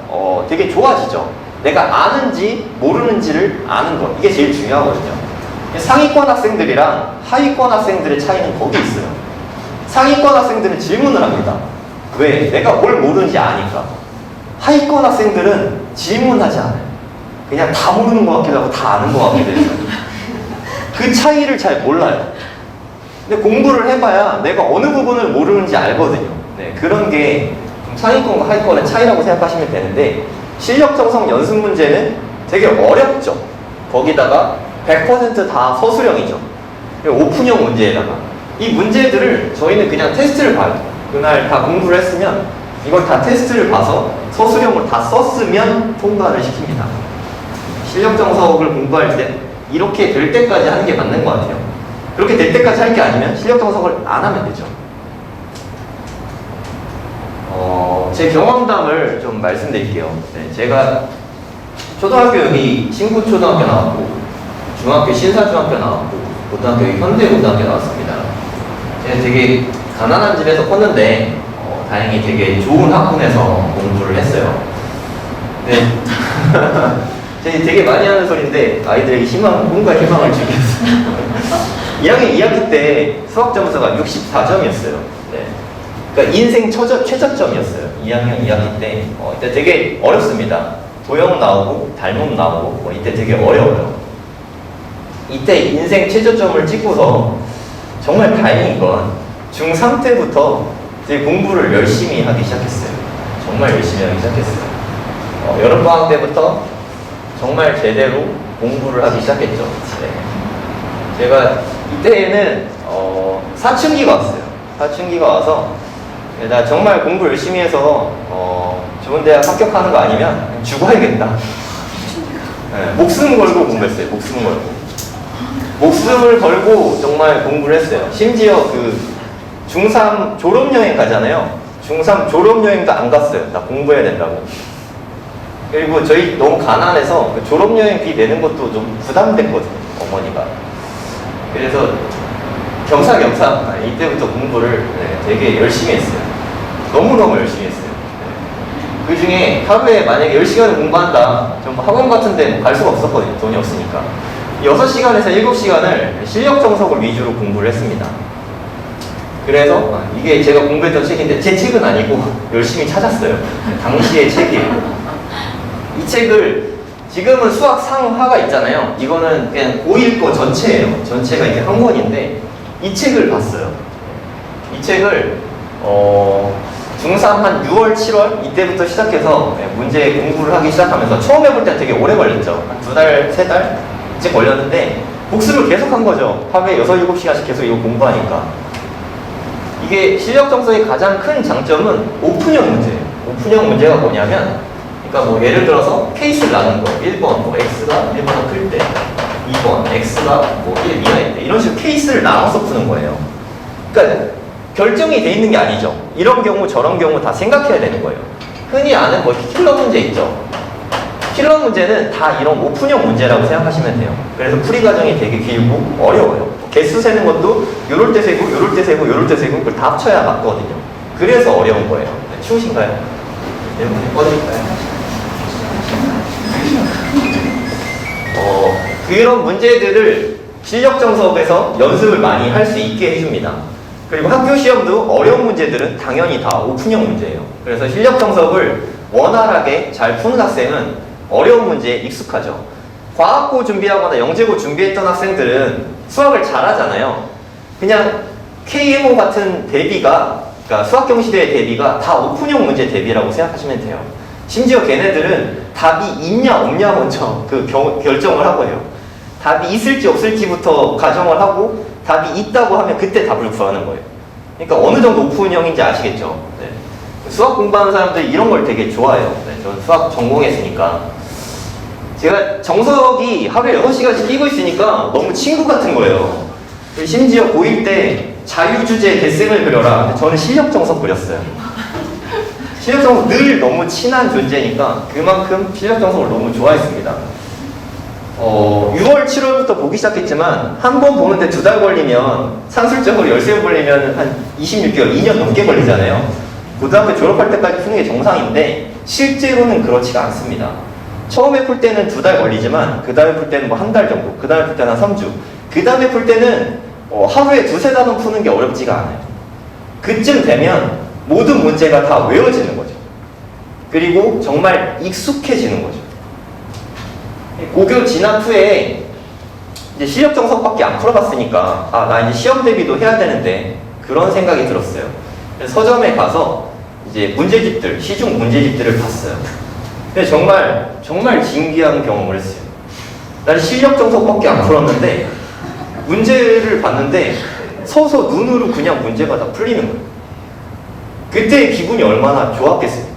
되게 좋아지죠. 내가 아는지 모르는지를 아는 것. 이게 제일 중요하거든요. 상위권 학생들이랑 하위권 학생들의 차이는 거기 있어요. 상위권 학생들은 질문을 합니다. 왜? 내가 뭘 모르는지 아니까. 하위권 학생들은 질문하지 않아요. 그냥 다 모르는 것 같기도 하고 다 아는 것 같기도 해요. 그 차이를 잘 몰라요. 근데 공부를 해봐야 내가 어느 부분을 모르는지 알거든요. 네, 그런 게 상위권과 하위권의 차이라고 생각하시면 되는데 실력 정성 연습 문제는 되게 어렵죠. 거기다가 100% 다 서술형이죠. 오픈형 문제에다가 이 문제들을 저희는 그냥 테스트를 봐요. 그날 다 공부를 했으면 이걸 다 테스트를 봐서 서술형을 다 썼으면 통과를 시킵니다. 실력 정석을 공부할 때 이렇게 될 때까지 하는 게 맞는 것 같아요. 그렇게 될 때까지 할 게 아니면 실력 정석을 안 하면 되죠. 제 경험담을 좀 말씀드릴게요. 네, 제가 초등학교 여기 신구초등학교 나왔고 중학교 신사중학교 나왔고 고등학교 여기 현대고등학교 나왔습니다. 제가 되게 가난한 집에서 컸는데 다행히 되게 좋은 학군에서 공부를 했어요. 네. 제가 되게 많이 하는 소리인데 아이들에게 꿈과 희망을 주기 위해서 2학기 때 수학 점수가 64점이었어요. 네. 그러니까 인생 최저점이었어요. 2학년 2학기 때. 이때 되게 어렵습니다. 도형 나오고 달문 나오고 이때 되게 어려워요. 이때 인생 최저점을 찍고서 정말 다행인 건 중3 때부터 되게 공부를 열심히 하기 시작했어요. 정말 열심히 하기 시작했어요. 여름방학 때부터 정말 제대로 공부를 하기 시작했죠. 네. 제가 이때에는 사춘기가 왔어요. 사춘기가 와서 나 정말 공부 열심히 해서 좋은 대학 합격하는 거 아니면 죽어야겠다. 네, 목숨 걸고 공부했어요. 목숨 걸고. 목숨을 걸고 정말 공부를 했어요. 심지어 그 중3 졸업여행 가잖아요. 중3 졸업여행도 안 갔어요. 나 공부해야 된다고. 그리고 저희 너무 가난해서 그 졸업여행비 내는 것도 좀 부담됐거든요. 어머니가. 그래서 겸사겸사 이때부터 공부를 되게 열심히 했어요. 너무너무 열심히 했어요. 그 중에 하루에 만약에 10시간을 공부한다. 좀 학원 같은 데 갈 수가 없었거든요. 돈이 없으니까. 6시간에서 7시간을 실력 정석을 위주로 공부를 했습니다. 그래서 이게 제가 공부했던 책인데 제 책은 아니고 열심히 찾았어요. 당시의 책이에요. 이 책을 지금은 수학 상하가 있잖아요. 이거는 그냥 고1 거 전체예요. 전체가 이렇게 한 권인데 이 책을 봤어요. 이 책을 중3 한 6월, 7월 이때부터 시작해서 문제 공부를 하기 시작하면서 처음 해볼 때 되게 오래 걸렸죠. 한 2달, 3달 이제 걸렸는데 복습을 계속 한 거죠. 하루에 6, 7시간씩 계속 이거 공부하니까. 이게 실력 정석의 가장 큰 장점은 오픈형 문제예요. 오픈형 문제가 뭐냐면 그러니까 뭐 예를 들어서 케이스를 나눈 거 1번 뭐 x가 1보다 클 때 2번 x가 뭐 1 이하일 때 이런 식으로 케이스를 나눠서 푸는 거예요. 그러니까 결정이 돼 있는 게 아니죠. 이런 경우 저런 경우 다 생각해야 되는 거예요. 흔히 아는 뭐 킬러 문제 있죠. 킬러 문제는 다 이런 오픈형 문제라고 생각하시면 돼요. 그래서 풀이 과정이 되게 길고 어려워요. 개수 세는 것도 요럴 때 세고 요럴 때 세고 요럴 때 세고 그걸 다 합쳐야 맞거든요. 그래서 어려운 거예요. 네, 추우신가요? 네, 꺼드릴까요? 그런 문제들을 실력 정석에서 연습을 많이 할 수 있게 해줍니다. 그리고 학교 시험도 어려운 문제들은 당연히 다 오픈형 문제예요. 그래서 실력 정석을 원활하게 잘 푸는 학생은 어려운 문제에 익숙하죠. 과학고 준비하거나 영재고 준비했던 학생들은 수학을 잘하잖아요. 그냥 KMO 같은 대비가, 그러니까 수학경시대의 대비가 다 오픈형 문제 대비라고 생각하시면 돼요. 심지어 걔네들은 답이 있냐 없냐 먼저 결정을 하고 해요. 답이 있을지 없을지부터 가정을 하고 답이 있다고 하면 그때 답을 구하는 거예요. 그러니까 어느 정도 오픈형인지 아시겠죠? 네. 수학 공부하는 사람들이 이런 걸 되게 좋아해요. 네, 저는 수학 전공했으니까. 제가 정석이 하루에 6시간씩 끼고 있으니까 너무 친구 같은 거예요. 심지어 고1 때 자유주제 겟셈을 그려라. 근데 저는 실력 정석 그렸어요. 실력 정석 늘 너무 친한 존재니까 그만큼 실력 정석을 너무 좋아했습니다. 6월, 7월부터 보기 시작했지만 한 번 보는데 2달 걸리면 산술적으로 13번 걸리면 한 26개월, 2년 넘게 걸리잖아요. 고등학교 졸업할 때까지 푸는 게 정상인데 실제로는 그렇지가 않습니다. 처음에 풀 때는 2달 걸리지만 그 다음에 풀 때는 뭐 한 달 정도, 그 다음에 풀 때는 한 3주, 그 다음에 풀 때는 하루에 2-3단원 푸는 게 어렵지가 않아요. 그쯤 되면 모든 문제가 다 외워지는 거죠. 그리고 정말 익숙해지는 거죠. 고교 진학 후에 이제 실력 정석밖에 안 풀어봤으니까 나 이제 시험 대비도 해야 되는데 그런 생각이 들었어요. 그래서 서점에 가서 이제 문제집들, 시중 문제집들을 봤어요. 근데 정말 신기한 경험을 했어요. 나는 실력 정석밖에 안 풀었는데 문제를 봤는데 서서 눈으로 그냥 문제가 다 풀리는 거예요. 그때의 기분이 얼마나 좋았겠습니까?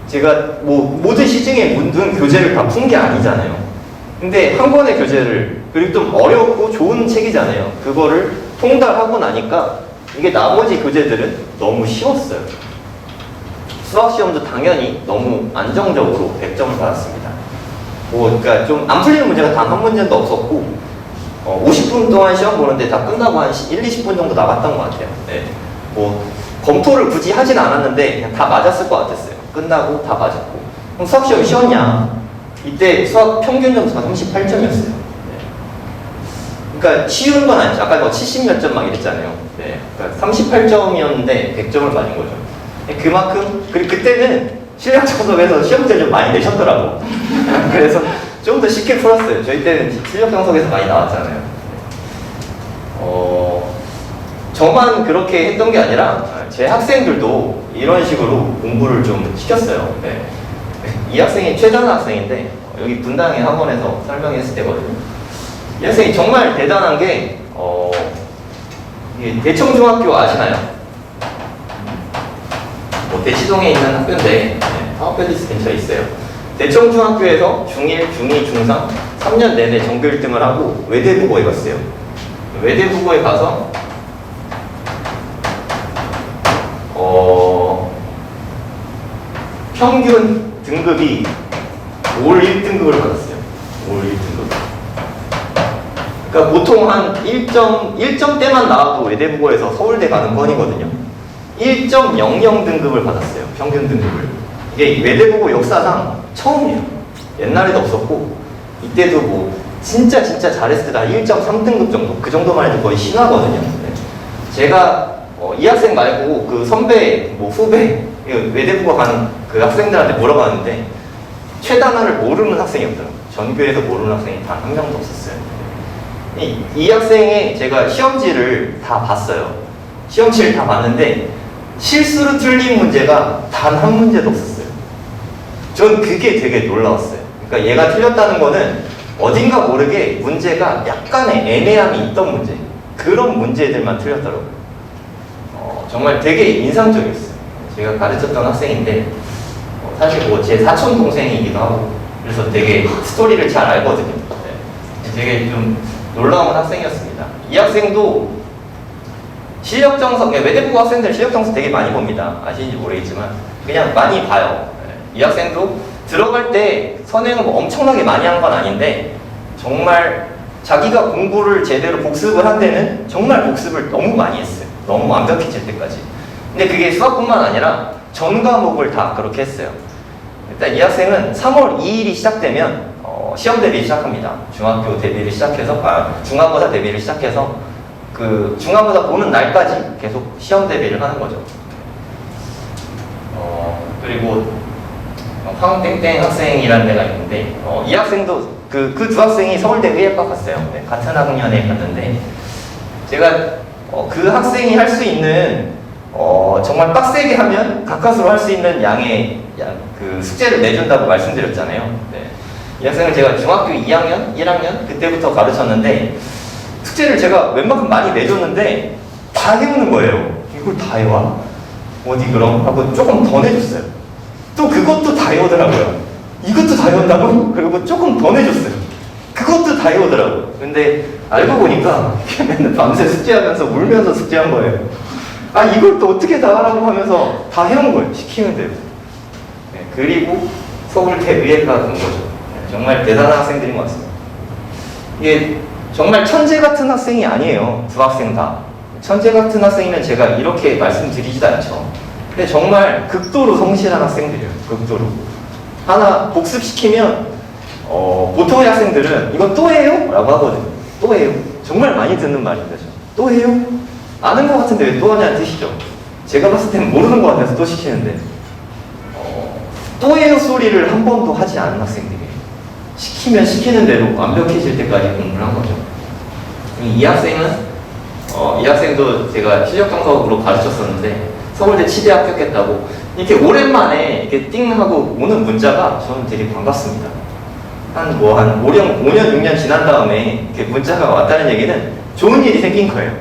제가 뭐 모든 시중에 모든 교재를 다 푼 게 아니잖아요. 근데 한 권의 교재를, 그리고 좀 어렵고 좋은 책이잖아요. 그거를 통달하고 나니까 이게 나머지 교재들은 너무 쉬웠어요. 수학시험도 당연히 너무 안정적으로 100점을 받았습니다. 그러니까 좀 안 풀리는 문제가 단 한 문제도 없었고 50분 동안 시험 보는데 다 끝나고 한 1-20분 정도 남았던 것 같아요. 네. 검토를 굳이 하진 않았는데 그냥 다 맞았을 것 같았어요. 끝나고 다 맞았고. 그럼 수학시험이 쉬웠냐? 이때 수학 평균 점수가 38점이었어요. 네. 그러니까 쉬운 건 아니죠. 아까 뭐 70몇 점 막 이랬잖아요. 네. 그러니까 38점이었는데 100점을 맞은 거죠. 그만큼, 그리고 그때는 실력 정석에서 시험 문제를 좀 많이 내셨더라고. 그래서 좀 더 쉽게 풀었어요. 저희 때는 실력 정석에서 많이 나왔잖아요. 저만 그렇게 했던 게 아니라 제 학생들도 이런 식으로 공부를 좀 시켰어요. 네. 이 학생이 최전화 학생인데 여기 분당의 학원에서 설명했을 때거든요. 이 학생이 정말 대단한 게 대청중학교 아시나요? 대치동에 있는 학교인데 사업밸리스 근처에 있어요. 대청중학교에서 중1, 중2, 중3 3년 내내 전교 1등을 하고 외대부고에 갔어요. 외대부고에 가서 평균 등급이 올 1등급을 받았어요. 올 1등급. 그러니까 보통 한 1점대만 나와도 외대국어에서 서울대 가는 건이거든요. 1.00 등급을 받았어요. 평균 등급을. 이게 외대국어 역사상 처음이에요. 옛날에도 없었고 이때도 뭐 진짜 잘했을 때 한 1.3등급 정도, 그 정도만 해도 거의 신화거든요. 네. 제가 이 학생 말고 그 선배, 뭐 후배, 외대국어 가는 그 학생들한테 물어봤는데 최단화를 모르는 학생이 없더라고요. 전교에서 모르는 학생이 단 한 명도 없었어요. 이 학생의 제가 시험지를 다 봤어요. 시험지를 다 봤는데 실수로 틀린 문제가 단 한 문제도 없었어요. 전 그게 되게 놀라웠어요. 그러니까 얘가 틀렸다는 거는 어딘가 모르게 문제가 약간의 애매함이 있던 문제, 그런 문제들만 틀렸더라고요. 정말 되게 인상적이었어요. 제가 가르쳤던 학생인데 사실 뭐 제 사촌 동생이기도 하고 그래서 되게 스토리를 잘 알거든요. 네. 되게 좀 놀라운 학생이었습니다. 이 학생도 실력 정석, 외대국어 학생들 실력 정석 되게 많이 봅니다. 아시는지 모르겠지만 그냥 많이 봐요. 네. 이 학생도 들어갈 때 선행을 뭐 엄청나게 많이 한 건 아닌데 정말 자기가 공부를 제대로 복습을 한 데는 정말 복습을 너무 많이 했어요. 너무 완벽해질 때까지. 근데 그게 수학뿐만 아니라 전 과목을 다 그렇게 했어요. 일단 이 학생은 3월 2일이 시작되면 시험 대비 시작합니다. 중학교 대비를 시작해서 중간고사 대비를 시작해서 그 중간고사 보는 날까지 계속 시험 대비를 하는 거죠. 그리고 황땡땡 학생이라는 데가 있는데 이 학생도 그 두 학생이 서울대 의예과 갔어요. 네, 같은 학년에 갔는데 제가 그 학생이 할 수 있는 정말 빡세게 하면 가까스로 할 수 있는 양의 그 숙제를 내준다고 말씀드렸잖아요. 네. 이 학생을 제가 중학교 2학년, 1학년 그때부터 가르쳤는데 숙제를 제가 웬만큼 많이 내줬는데 다 해오는 거예요. 이걸 다 해와? 어디 그럼? 하고 조금 더 내줬어요. 또 그것도 다 해오더라고요. 이것도 다 해온다고? 그리고 조금 더 내줬어요. 그것도 다 해오더라고요. 근데 알고 보니까 맨날 밤새 숙제하면서 울면서 숙제한 거예요. 아 이걸 또 어떻게 다 하라고 하면서 다 해온 거예요. 시키면 돼요. 네, 그리고 서울대 의예과 간 거죠. 네, 정말 대단한 학생들인 것 같습니다. 이게 정말 천재 같은 학생이 아니에요. 두 학생 다. 천재 같은 학생이면 제가 이렇게 말씀드리지도 않죠. 근데 정말 극도로 성실한 학생들이에요. 극도로. 하나 복습시키면 보통의 학생들은 이거 또 해요? 라고 하거든요. 또 해요? 정말 많이 듣는 말입니다. 또 해요? 아는 것 같은데 왜 또 하냐는 뜻이죠. 제가 봤을 땐 모르는 것 같아서 또 시키는데 또 해요 소리를 한 번도 하지 않은 학생들이에요. 시키면 시키는 대로 완벽해질 때까지 공부를 한 거죠. 이 학생도 제가 실력 정석으로 가르쳤었는데 서울대 치대 합격했다고 이렇게 오랜만에 이렇게 띵 하고 오는 문자가 저는 되게 반갑습니다. 한 5년, 6년 지난 다음에 이렇게 문자가 왔다는 얘기는 좋은 일이 생긴 거예요.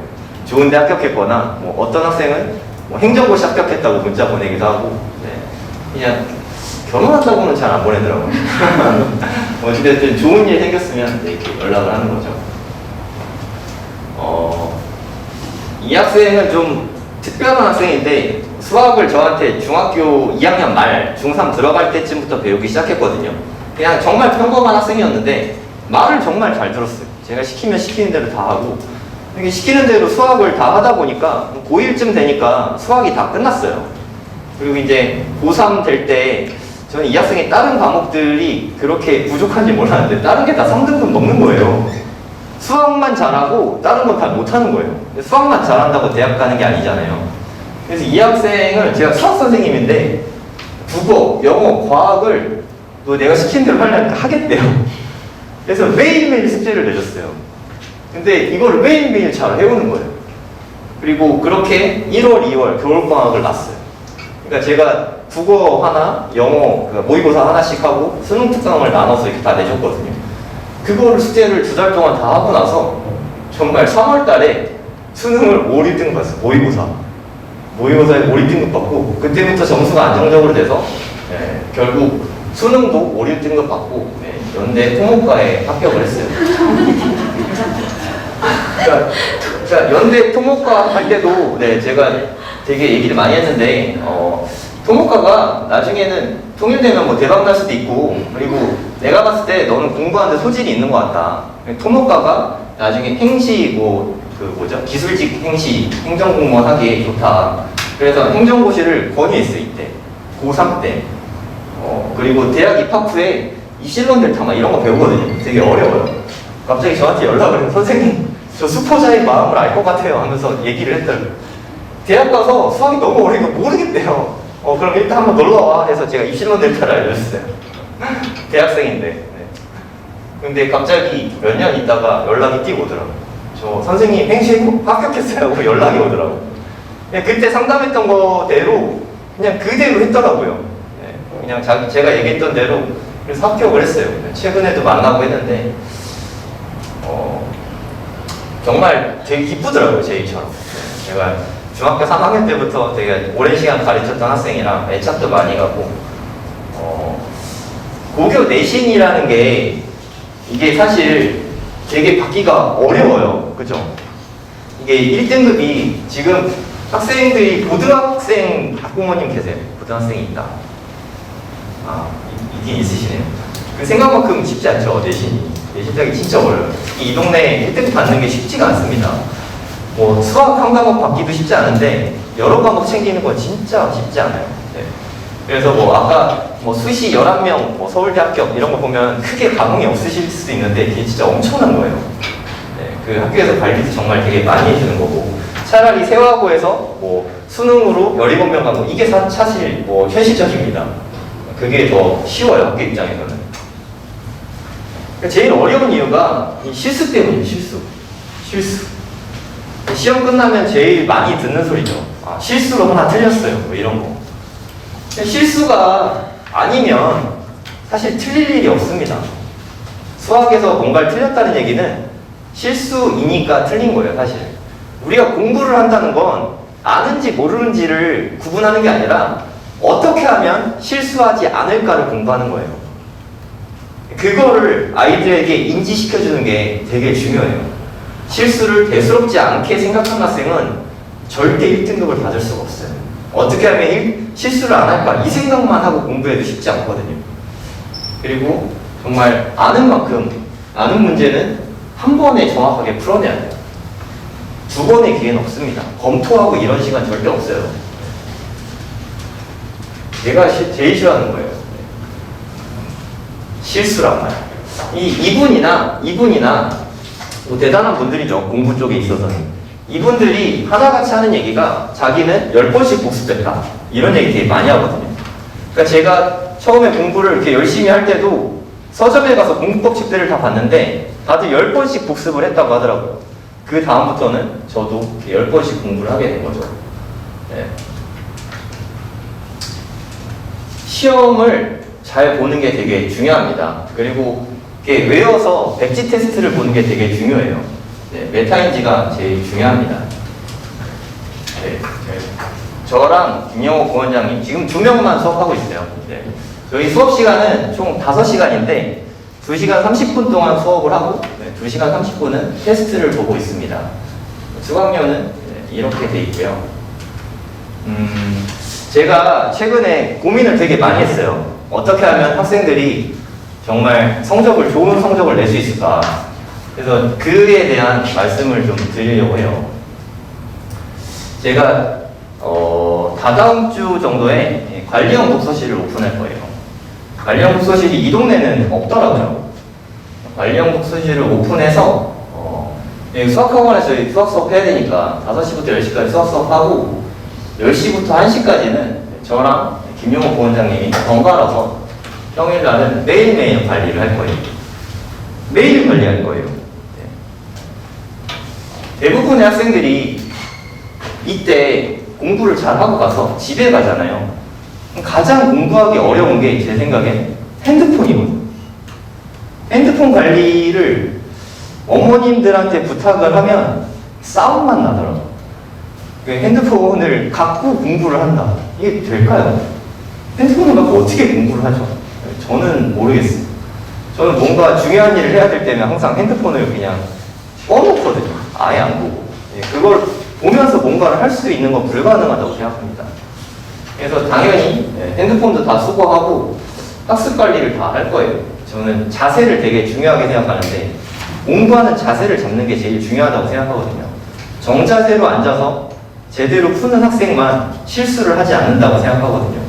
좋은데 합격했거나 뭐 어떤 학생은 뭐 행정고시 합격했다고 문자 보내기도 하고 네. 그냥 결혼한다고는 잘 안 보내더라고요. 어쨌든 좋은 일이 생겼으면 네, 이렇게 연락을 하는 거죠. 이 학생은 좀 특별한 학생인데 수학을 저한테 중학교 2학년 말 중3 들어갈 때쯤부터 배우기 시작했거든요. 그냥 정말 평범한 학생이었는데 말을 정말 잘 들었어요. 제가 시키면 시키는 대로 다 하고 이게 시키는 대로 수학을 다 하다 보니까 고1쯤 되니까 수학이 다 끝났어요. 그리고 이제 고3 될 때 저는 이 학생의 다른 과목들이 그렇게 부족한지 몰랐는데 다른 게 다 3등급 넘는 거예요. 수학만 잘하고 다른 건 다 못하는 거예요. 수학만 잘한다고 대학 가는 게 아니잖아요. 그래서 이 학생을 제가 수학 선생님인데 국어, 영어, 과학을 너 내가 시킨 대로 하려니까 하겠대요. 그래서 매일매일 숙제를 내줬어요. 근데 이걸 매일매일 잘 해오는 거예요. 그리고 그렇게 1월, 2월 겨울방학을 놨어요. 그러니까 제가 국어 하나, 영어, 모의고사 하나씩 하고 수능 특강을 나눠서 이렇게 다 내줬거든요. 그거를 숙제를 2달 동안 다 하고 나서 정말 3월 달에 수능을 5, 1등 봤어요. 모의고사에 5, 1등급 받고 그때부터 점수가 안정적으로 돼서 네, 결국 수능도 5, 1등급 받고 네, 연대 토목과에 합격을 했어요. 그러니까 연대 토목과 할 때도 네, 제가 되게 얘기를 많이 했는데 토목과가 나중에는 통일되면 뭐 대박 날 수도 있고, 그리고 내가 봤을 때 너는 공부하는데 소질이 있는 것 같다. 통역가가 나중에 행시 기술직 행시 행정공무원 하기에 좋다. 그래서 행정고시를 권유했어 이때 고3 때. 그리고 대학 입학 후에 입실론 델타 막 이런 거 배우거든요. 되게 어려워요. 갑자기 저한테 연락을 해서 선생님 저 수포자의 마음을 알 것 같아요 하면서 얘기를 했더라고요. 대학 가서 수학이 너무 어려우니까 모르겠대요. 그럼 일단 한번 놀러와 해서 제가 입실론 델타를 알려줬어요. 대학생인데. 네. 근데 갑자기 몇 년 있다가 연락이 뛰고 오더라고요. 저 선생님 행시 합격했어요 하고 연락이 오더라고요. 그때 상담했던 거대로 그냥 그대로 했더라고요. 네. 그냥 제가 얘기했던 대로 그래서 합격을 했어요. 최근에도 만나고 했는데 정말 되게 기쁘더라고요. 제이처럼. 제가 중학교 3학년 때부터 되게 오랜 시간 가르쳤던 학생이랑 애착도 많이 가고 고교 내신이라는 게 이게 사실 되게 받기가 어려워요. 그죠? 이게 1등급이 지금 학생들이 고등학생 학부모님 계세요. 고등학생이 있다. 있긴 있으시네요. 그 생각만큼 쉽지 않죠. 내신이. 내신 따기 진짜 어려워요. 특히 이 동네에 1등 받는 게 쉽지가 않습니다. 뭐 수학 한 과목 받기도 쉽지 않은데 여러 과목 챙기는 건 진짜 쉽지 않아요. 네. 그래서 뭐 아까 뭐 수시 11명 뭐 서울대 합격 이런 거 보면 크게 감흥이 없으실 수도 있는데 이게 진짜 엄청난 거예요. 네. 그 학교에서 관리도 정말 되게 많이 해주는 거고 차라리 세화고에서 뭐 수능으로 17명 가고 이게 사실 뭐 현실적입니다. 그게 더 쉬워요. 학교 입장에서는. 제일 어려운 이유가 이 실수 때문이에요. 실수. 시험 끝나면 제일 많이 듣는 소리죠. 실수로 하나 틀렸어요. 뭐 이런 거. 실수가 아니면 사실 틀릴 일이 없습니다. 수학에서 뭔가를 틀렸다는 얘기는 실수이니까 틀린 거예요. 사실. 우리가 공부를 한다는 건 아는지 모르는지를 구분하는 게 아니라 어떻게 하면 실수하지 않을까를 공부하는 거예요. 그거를 아이들에게 인지시켜주는 게 되게 중요해요. 실수를 대수롭지 않게 생각하는 학생은 절대 1등급을 받을 수가 없어요. 어떻게 하면 실수를 안 할까 이 생각만 하고 공부해도 쉽지 않거든요. 그리고 정말 아는 만큼 아는 문제는 한 번에 정확하게 풀어내야 돼요. 두 번의 기회는 없습니다. 검토하고 이런 시간 절대 없어요. 내가 제일 싫어하는 거예요. 실수란 말. 이분이나 뭐 대단한 분들이죠. 공부 쪽에 있어서는. 이분들이 하나같이 하는 얘기가 자기는 10번씩 복습했다. 이런 얘기 되게 많이 하거든요. 그러니까 제가 처음에 공부를 이렇게 열심히 할 때도 서점에 가서 공부법 책들을 다 봤는데 다들 10번씩 복습을 했다고 하더라고요. 그 다음부터는 저도 10번씩 공부를 하게 된 거죠. 네. 시험을 잘 보는 게 되게 중요합니다. 그리고 이렇게 외워서 백지 테스트를 보는 게 되게 중요해요. 네, 메타인지가 제일 중요합니다. 네, 저랑 김영호 부원장님 지금 2명만 수업하고 있어요. 네. 저희 수업 시간은 총 5시간인데 2시간 30분 동안 수업을 하고 2시간 30분은 테스트를 보고 있습니다. 수강료는 이렇게 돼 있고요. 제가 최근에 고민을 되게 많이 했어요. 어떻게 하면 학생들이 정말 좋은 성적을 낼 수 있을까. 그래서 그에 대한 말씀을 좀 드리려고 해요. 제가 다다음 주 정도에 관리형 독서실을 오픈할 거예요. 관리형 독서실이 이 동네는 없더라고요. 관리형 독서실을 오픈해서 수학학원에서 저희 수학 수업 해야 되니까 5시부터 10시까지 수학 수업하고 10시부터 1시까지는 저랑 김용호 부원장님이 번갈아서 평일날은 매일매일 관리를 할 거예요. 매일 관리할 거예요. 네. 대부분의 학생들이 이때 공부를 잘하고 가서 집에 가잖아요. 가장 공부하기 어려운 게 제 생각엔 핸드폰이거든요. 핸드폰 관리를 어머님들한테 부탁을 하면 싸움만 나더라고요. 핸드폰을 갖고 공부를 한다. 이게 될까요? 핸드폰을 갖고 어떻게 공부를 하죠? 저는 모르겠어요. 저는 뭔가 중요한 일을 해야 될 때는 항상 핸드폰을 그냥 꺼놓거든요. 아예 안 보고. 그걸 보면서 뭔가를 할 수 있는 건 불가능하다고 생각합니다. 그래서 당연히 핸드폰도 다 수거하고 학습 관리를 다 할 거예요. 저는 자세를 되게 중요하게 생각하는데 공부하는 자세를 잡는 게 제일 중요하다고 생각하거든요. 정자세로 앉아서 제대로 푸는 학생만 실수를 하지 않는다고 생각하거든요.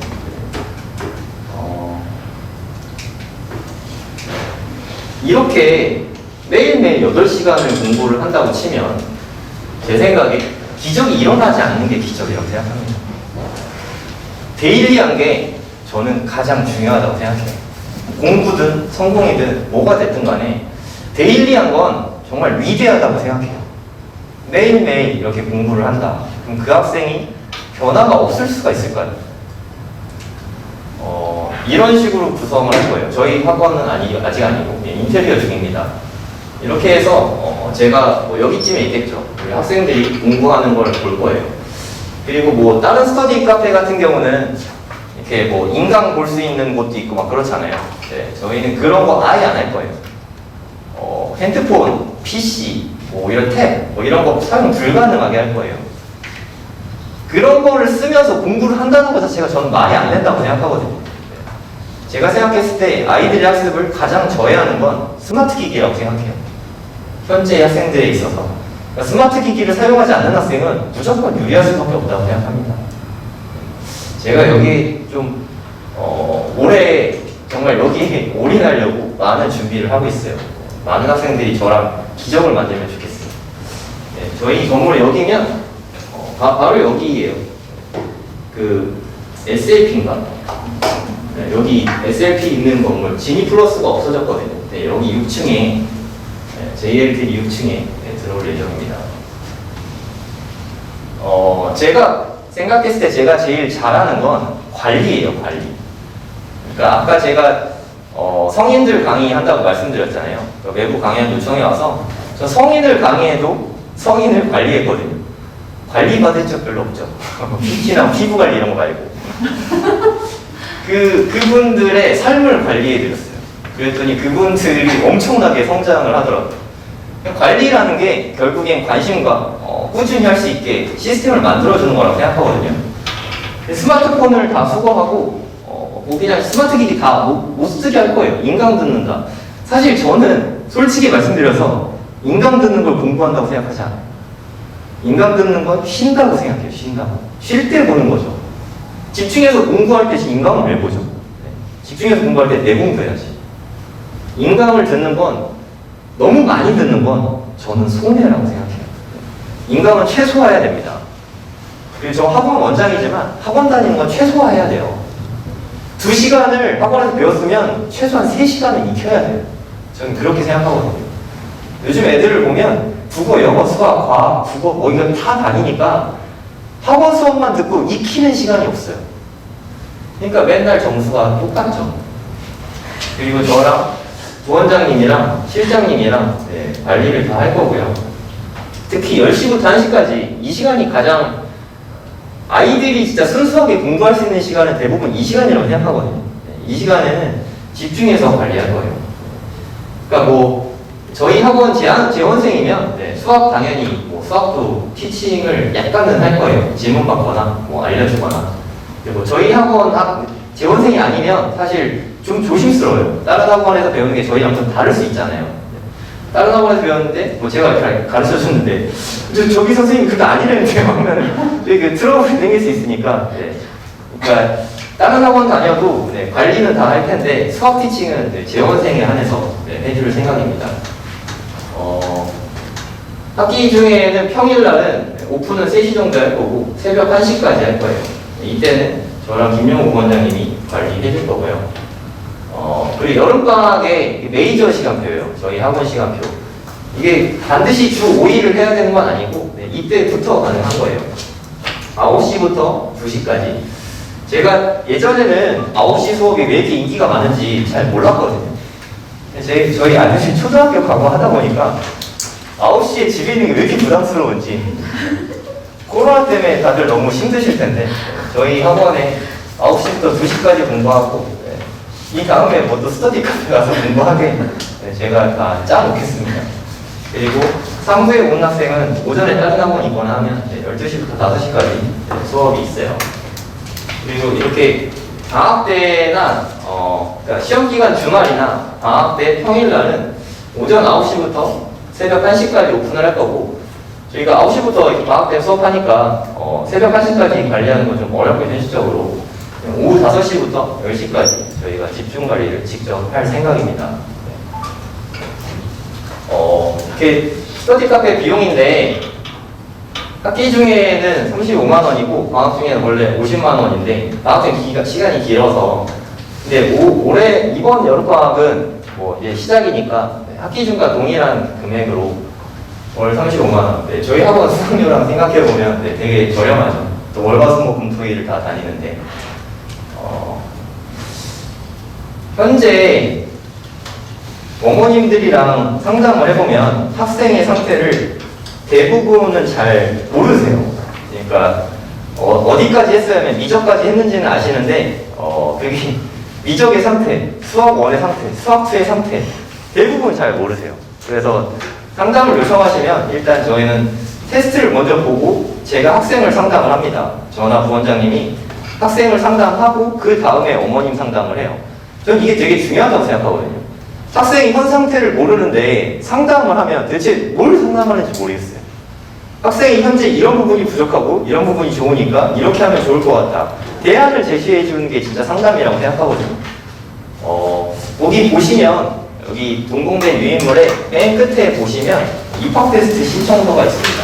이렇게 매일매일 8시간을 공부를 한다고 치면 제 생각에 기적이 일어나지 않는 게 기적이라고 생각합니다. 데일리한 게 저는 가장 중요하다고 생각해요. 공부든 성공이든 뭐가 됐든 간에 데일리한 건 정말 위대하다고 생각해요. 매일매일 이렇게 공부를 한다. 그럼 그 학생이 변화가 없을 수가 있을까요? 이런 식으로 구성을 할 거예요. 저희 학원은 아직 아니고 인테리어 중입니다. 이렇게 해서 제가 뭐 여기쯤에 있겠죠. 우리 학생들이 공부하는 걸 볼 거예요. 그리고 뭐 다른 스터디 카페 같은 경우는 이렇게 뭐 인강 볼 수 있는 곳도 있고 막 그렇잖아요. 네, 저희는 그런 거 아예 안 할 거예요. 핸드폰, PC, 뭐 이런 탭, 뭐 이런 거 사용 불가능하게 할 거예요. 그런 거를 쓰면서 공부를 한다는 것 자체가 저는 말이 안 된다고 생각하거든요. 제가 생각했을 때 아이들의 학습을 가장 저해하는 건 스마트 기기라고 생각해요. 현재 학생들에 있어서. 그러니까 스마트 기기를 사용하지 않는 학생은 무조건 유리할 수밖에 없다고 생각합니다. 제가 여기 좀 올해 정말 여기에 올인하려고 많은 준비를 하고 있어요. 많은 학생들이 저랑 기적을 만들면 좋겠습니다. 네, 저희 건물 여기면 바로 여기예요. 그 SLP인가? 네, 여기 SLP 있는 건물 지니플러스가 없어졌거든요. 네, 여기 6층에 JLTV 6층에 들어올 예정입니다. 제가 생각했을 때 제가 제일 잘하는 건 관리예요, 관리. 그러니까 아까 제가 성인들 강의한다고 말씀드렸잖아요. 그러니까 외부 강의한 요청이 와서 저 성인을 강의해도 성인을 관리했거든요. 관리 받을 적 별로 없죠. PT나 피부 관리 이런 거 말고. 그분들의 삶을 관리해드렸어요. 그랬더니 그분들이 엄청나게 성장을 하더라고요. 관리라는 게 결국엔 관심과 꾸준히 할 수 있게 시스템을 만들어주는 거라고 생각하거든요. 스마트폰을 다 수거하고 뭐 그냥 스마트 기기 다 못 쓰게 할 거예요. 인강 듣는다. 사실 저는 솔직히 말씀드려서 인강 듣는 걸 공부한다고 생각하지 않아요. 인강 듣는 건 쉰다고 생각해요. 쉰다고. 쉴 때 보는 거죠. 집중해서 공부할 때 인강을 왜 보죠? 집중해서 공부할 때 내공부해야지. 인강을 듣는 건 너무 많이 듣는 건 저는 손해라고 생각해요. 인강은 최소화해야 됩니다. 그리고 저 학원 원장이지만 학원 다니는 건 최소화해야 돼요. 2시간을 학원에서 배웠으면 최소한 3시간은 익혀야 돼요. 저는 그렇게 생각하거든요. 요즘 애들을 보면 국어, 영어, 수학, 과학, 국어 뭐 이거 다 다니니까 학원 수업만 듣고 익히는 시간이 없어요. 그러니까 맨날 점수가 똑같죠. 그리고 저랑 부원장님이랑 실장님이랑 관리를 다 할 거고요. 특히 10시부터 1시까지 이 시간이 가장 아이들이 진짜 순수하게 공부할 수 있는 시간은 대부분 이 시간이라고 생각하거든요. 이 시간에는 집중해서 관리할 거예요. 그러니까 뭐 저희 학원 재원생이면 수학 당연히 뭐 수학도 티칭을 약간은 할 거예요. 질문 받거나 뭐 알려주거나. 그리고 저희 학원 재원생이 아니면 사실 좀 조심스러워요. 다른 학원에서 배우는 게 저희랑 좀 다를 수 있잖아요. 다른 학원에서 배웠는데 뭐 제가 가르쳐 줬는데 저기 선생님 그거 아니라는데 하면 되게 트러블이 생길 수 있으니까. 그러니까 다른 학원 다녀도 관리는 다 할 텐데 수학 티칭은 재원생에 한해서 해줄 생각입니다. 학기 중에는 평일날은 오픈은 3시 정도 할 거고 새벽 1시까지 할 거예요. 이때는 저랑 김영우 원장님이 관리해 줄 거고요. 그리고 여름방학에 메이저 시간표예요. 저희 학원 시간표. 이게 반드시 주 5일을 해야 되는 건 아니고 이때부터 가능한 거예요. 9시부터 2시까지. 제가 예전에는 9시 수업이 왜 이렇게 인기가 많은지 잘 몰랐거든요. 저희 아들이 초등학교 가고 하다 보니까 9시에 집에 있는 게 왜 이렇게 부담스러운지. 코로나 때문에 다들 너무 힘드실 텐데 저희 학원에 9시부터 2시까지 공부하고 이 다음에 뭐 또 스터디 카페 가서 공부하게 제가 다 짜놓겠습니다. 그리고 상부에 온 학생은 오전에 다른 학원 있거나 하면 12시부터 5시까지 수업이 있어요. 그리고 이렇게 방학 때나 그러니까 시험 기간 주말이나 방학 때 평일날은 오전 9시부터 새벽 1시까지 오픈을 할 거고, 저희가 9시부터 이렇게 방학 때 수업하니까 새벽 1시까지 관리하는 건 좀 어렵고 현실적으로 오후 5시부터 10시까지 저희가 집중 관리를 직접 할 생각입니다. 이렇게 스터디 카페 비용인데 학기 중에는 35만 원이고 방학 중에는 원래 50만 원인데 방학 때 시간이 길어서, 근데 올해 이번 여름방학은 뭐 이제 시작이니까 학기 중과 동일한 금액으로 월 35만 원. 네, 저희 학원 수강료랑 생각해보면 네, 되게 저렴하죠. 또 월화수목금토일을 다 다니는데 현재 어머님들이랑 상담을 해보면 학생의 상태를 대부분은 잘 모르세요. 그러니까 어디까지 했어야 하면 미적까지 했는지는 아시는데 그게 미적의 상태, 수학 1의 상태, 수학 2의 상태 대부분 잘 모르세요. 그래서 상담을 요청하시면 일단 저희는 테스트를 먼저 보고 제가 학생을 상담을 합니다. 저나 부원장님이 학생을 상담하고 그 다음에 어머님 상담을 해요. 저는 이게 되게 중요하다고 생각하거든요. 학생이 현 상태를 모르는데 상담을 하면 대체 뭘 상담하는지 모르겠어요. 학생이 현재 이런 부분이 부족하고 이런 부분이 좋으니까 이렇게 하면 좋을 것 같다. 대안을 제시해 주는 게 진짜 상담이라고 생각하거든요. 여기 보시면 여기 동봉된 유인물의 맨 끝에 보시면 입학 테스트 신청서가 있습니다.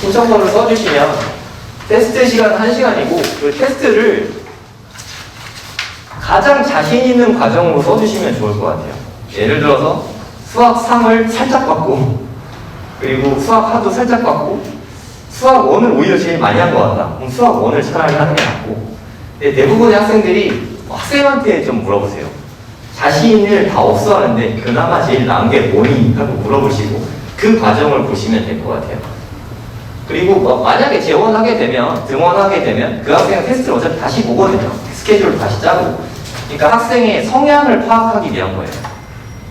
신청서를 써주시면 테스트 시간 1시간이고 그 테스트를 가장 자신 있는 과정으로 써주시면 좋을 것 같아요. 예를 들어서 수학 3을 살짝 받고 그리고 수학 하도 살짝 받고 수학 1을 오히려 제일 많이 한 것 같다. 그럼 수학 1을 차라리 하는 게 낫고. 근데 대부분의 학생들이 학생한테 좀 물어보세요. 자신을 다 없어하는데 그나마 제일 나은 게 뭐니? 하고 물어보시고 그 과정을 보시면 될 것 같아요. 그리고 만약에 재원하게 되면 등원하게 되면 그 학생은 테스트를 어차피 다시 보거든요. 스케줄을 다시 짜고. 그러니까 학생의 성향을 파악하기 위한 거예요.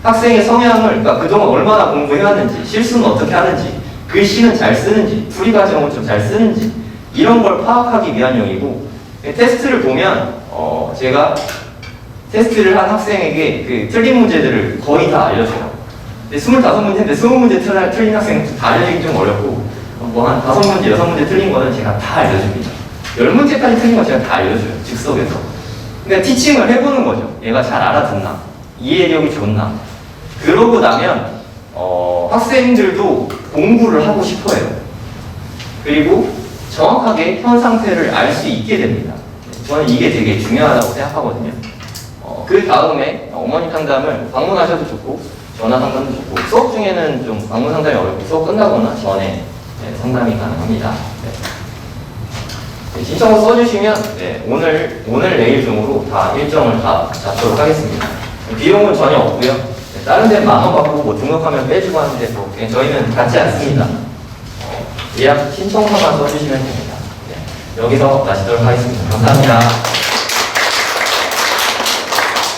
학생의 성향을, 그러니까 그동안 얼마나 공부해왔는지, 실수는 어떻게 하는지, 글씨는 잘 쓰는지, 풀이 과정은 좀 잘 쓰는지, 이런 걸 파악하기 위한 용이고, 테스트를 보면, 제가 테스트를 한 학생에게 그 틀린 문제들을 거의 다 알려줘요. 근데 25문제인데 20문제 틀린 학생은 다 알려주기 좀 어렵고, 뭐 한 5문제, 6문제 틀린 거는 제가 다 알려줍니다. 10문제까지 틀린 건 제가 다 알려줘요. 즉석에서. 그러니까 티칭을 해보는 거죠. 얘가 잘 알아듣나? 이해력이 좋나? 그러고 나면 학생들도 공부를 하고 싶어해요. 그리고 정확하게 현 상태를 알 수 있게 됩니다. 저는 이게 되게 중요하다고 생각하거든요. 그 다음에 어머니 상담을 방문하셔도 좋고 전화 상담도 좋고 수업 중에는 좀 방문 상담이 어렵고 수업 끝나거나 전에 상담이 가능합니다. 네, 신청서 써주시면 오늘 내일 중으로 다 일정을 다 잡도록 하겠습니다. 비용은 전혀 없고요. 다른 데는 만원 받고 뭐 등록하면 빼주고 하는데 뭐 저희는 받지 않습니다. 예약 신청서만 써주시면 됩니다. 여기서 마치도록 하겠습니다. 감사합니다.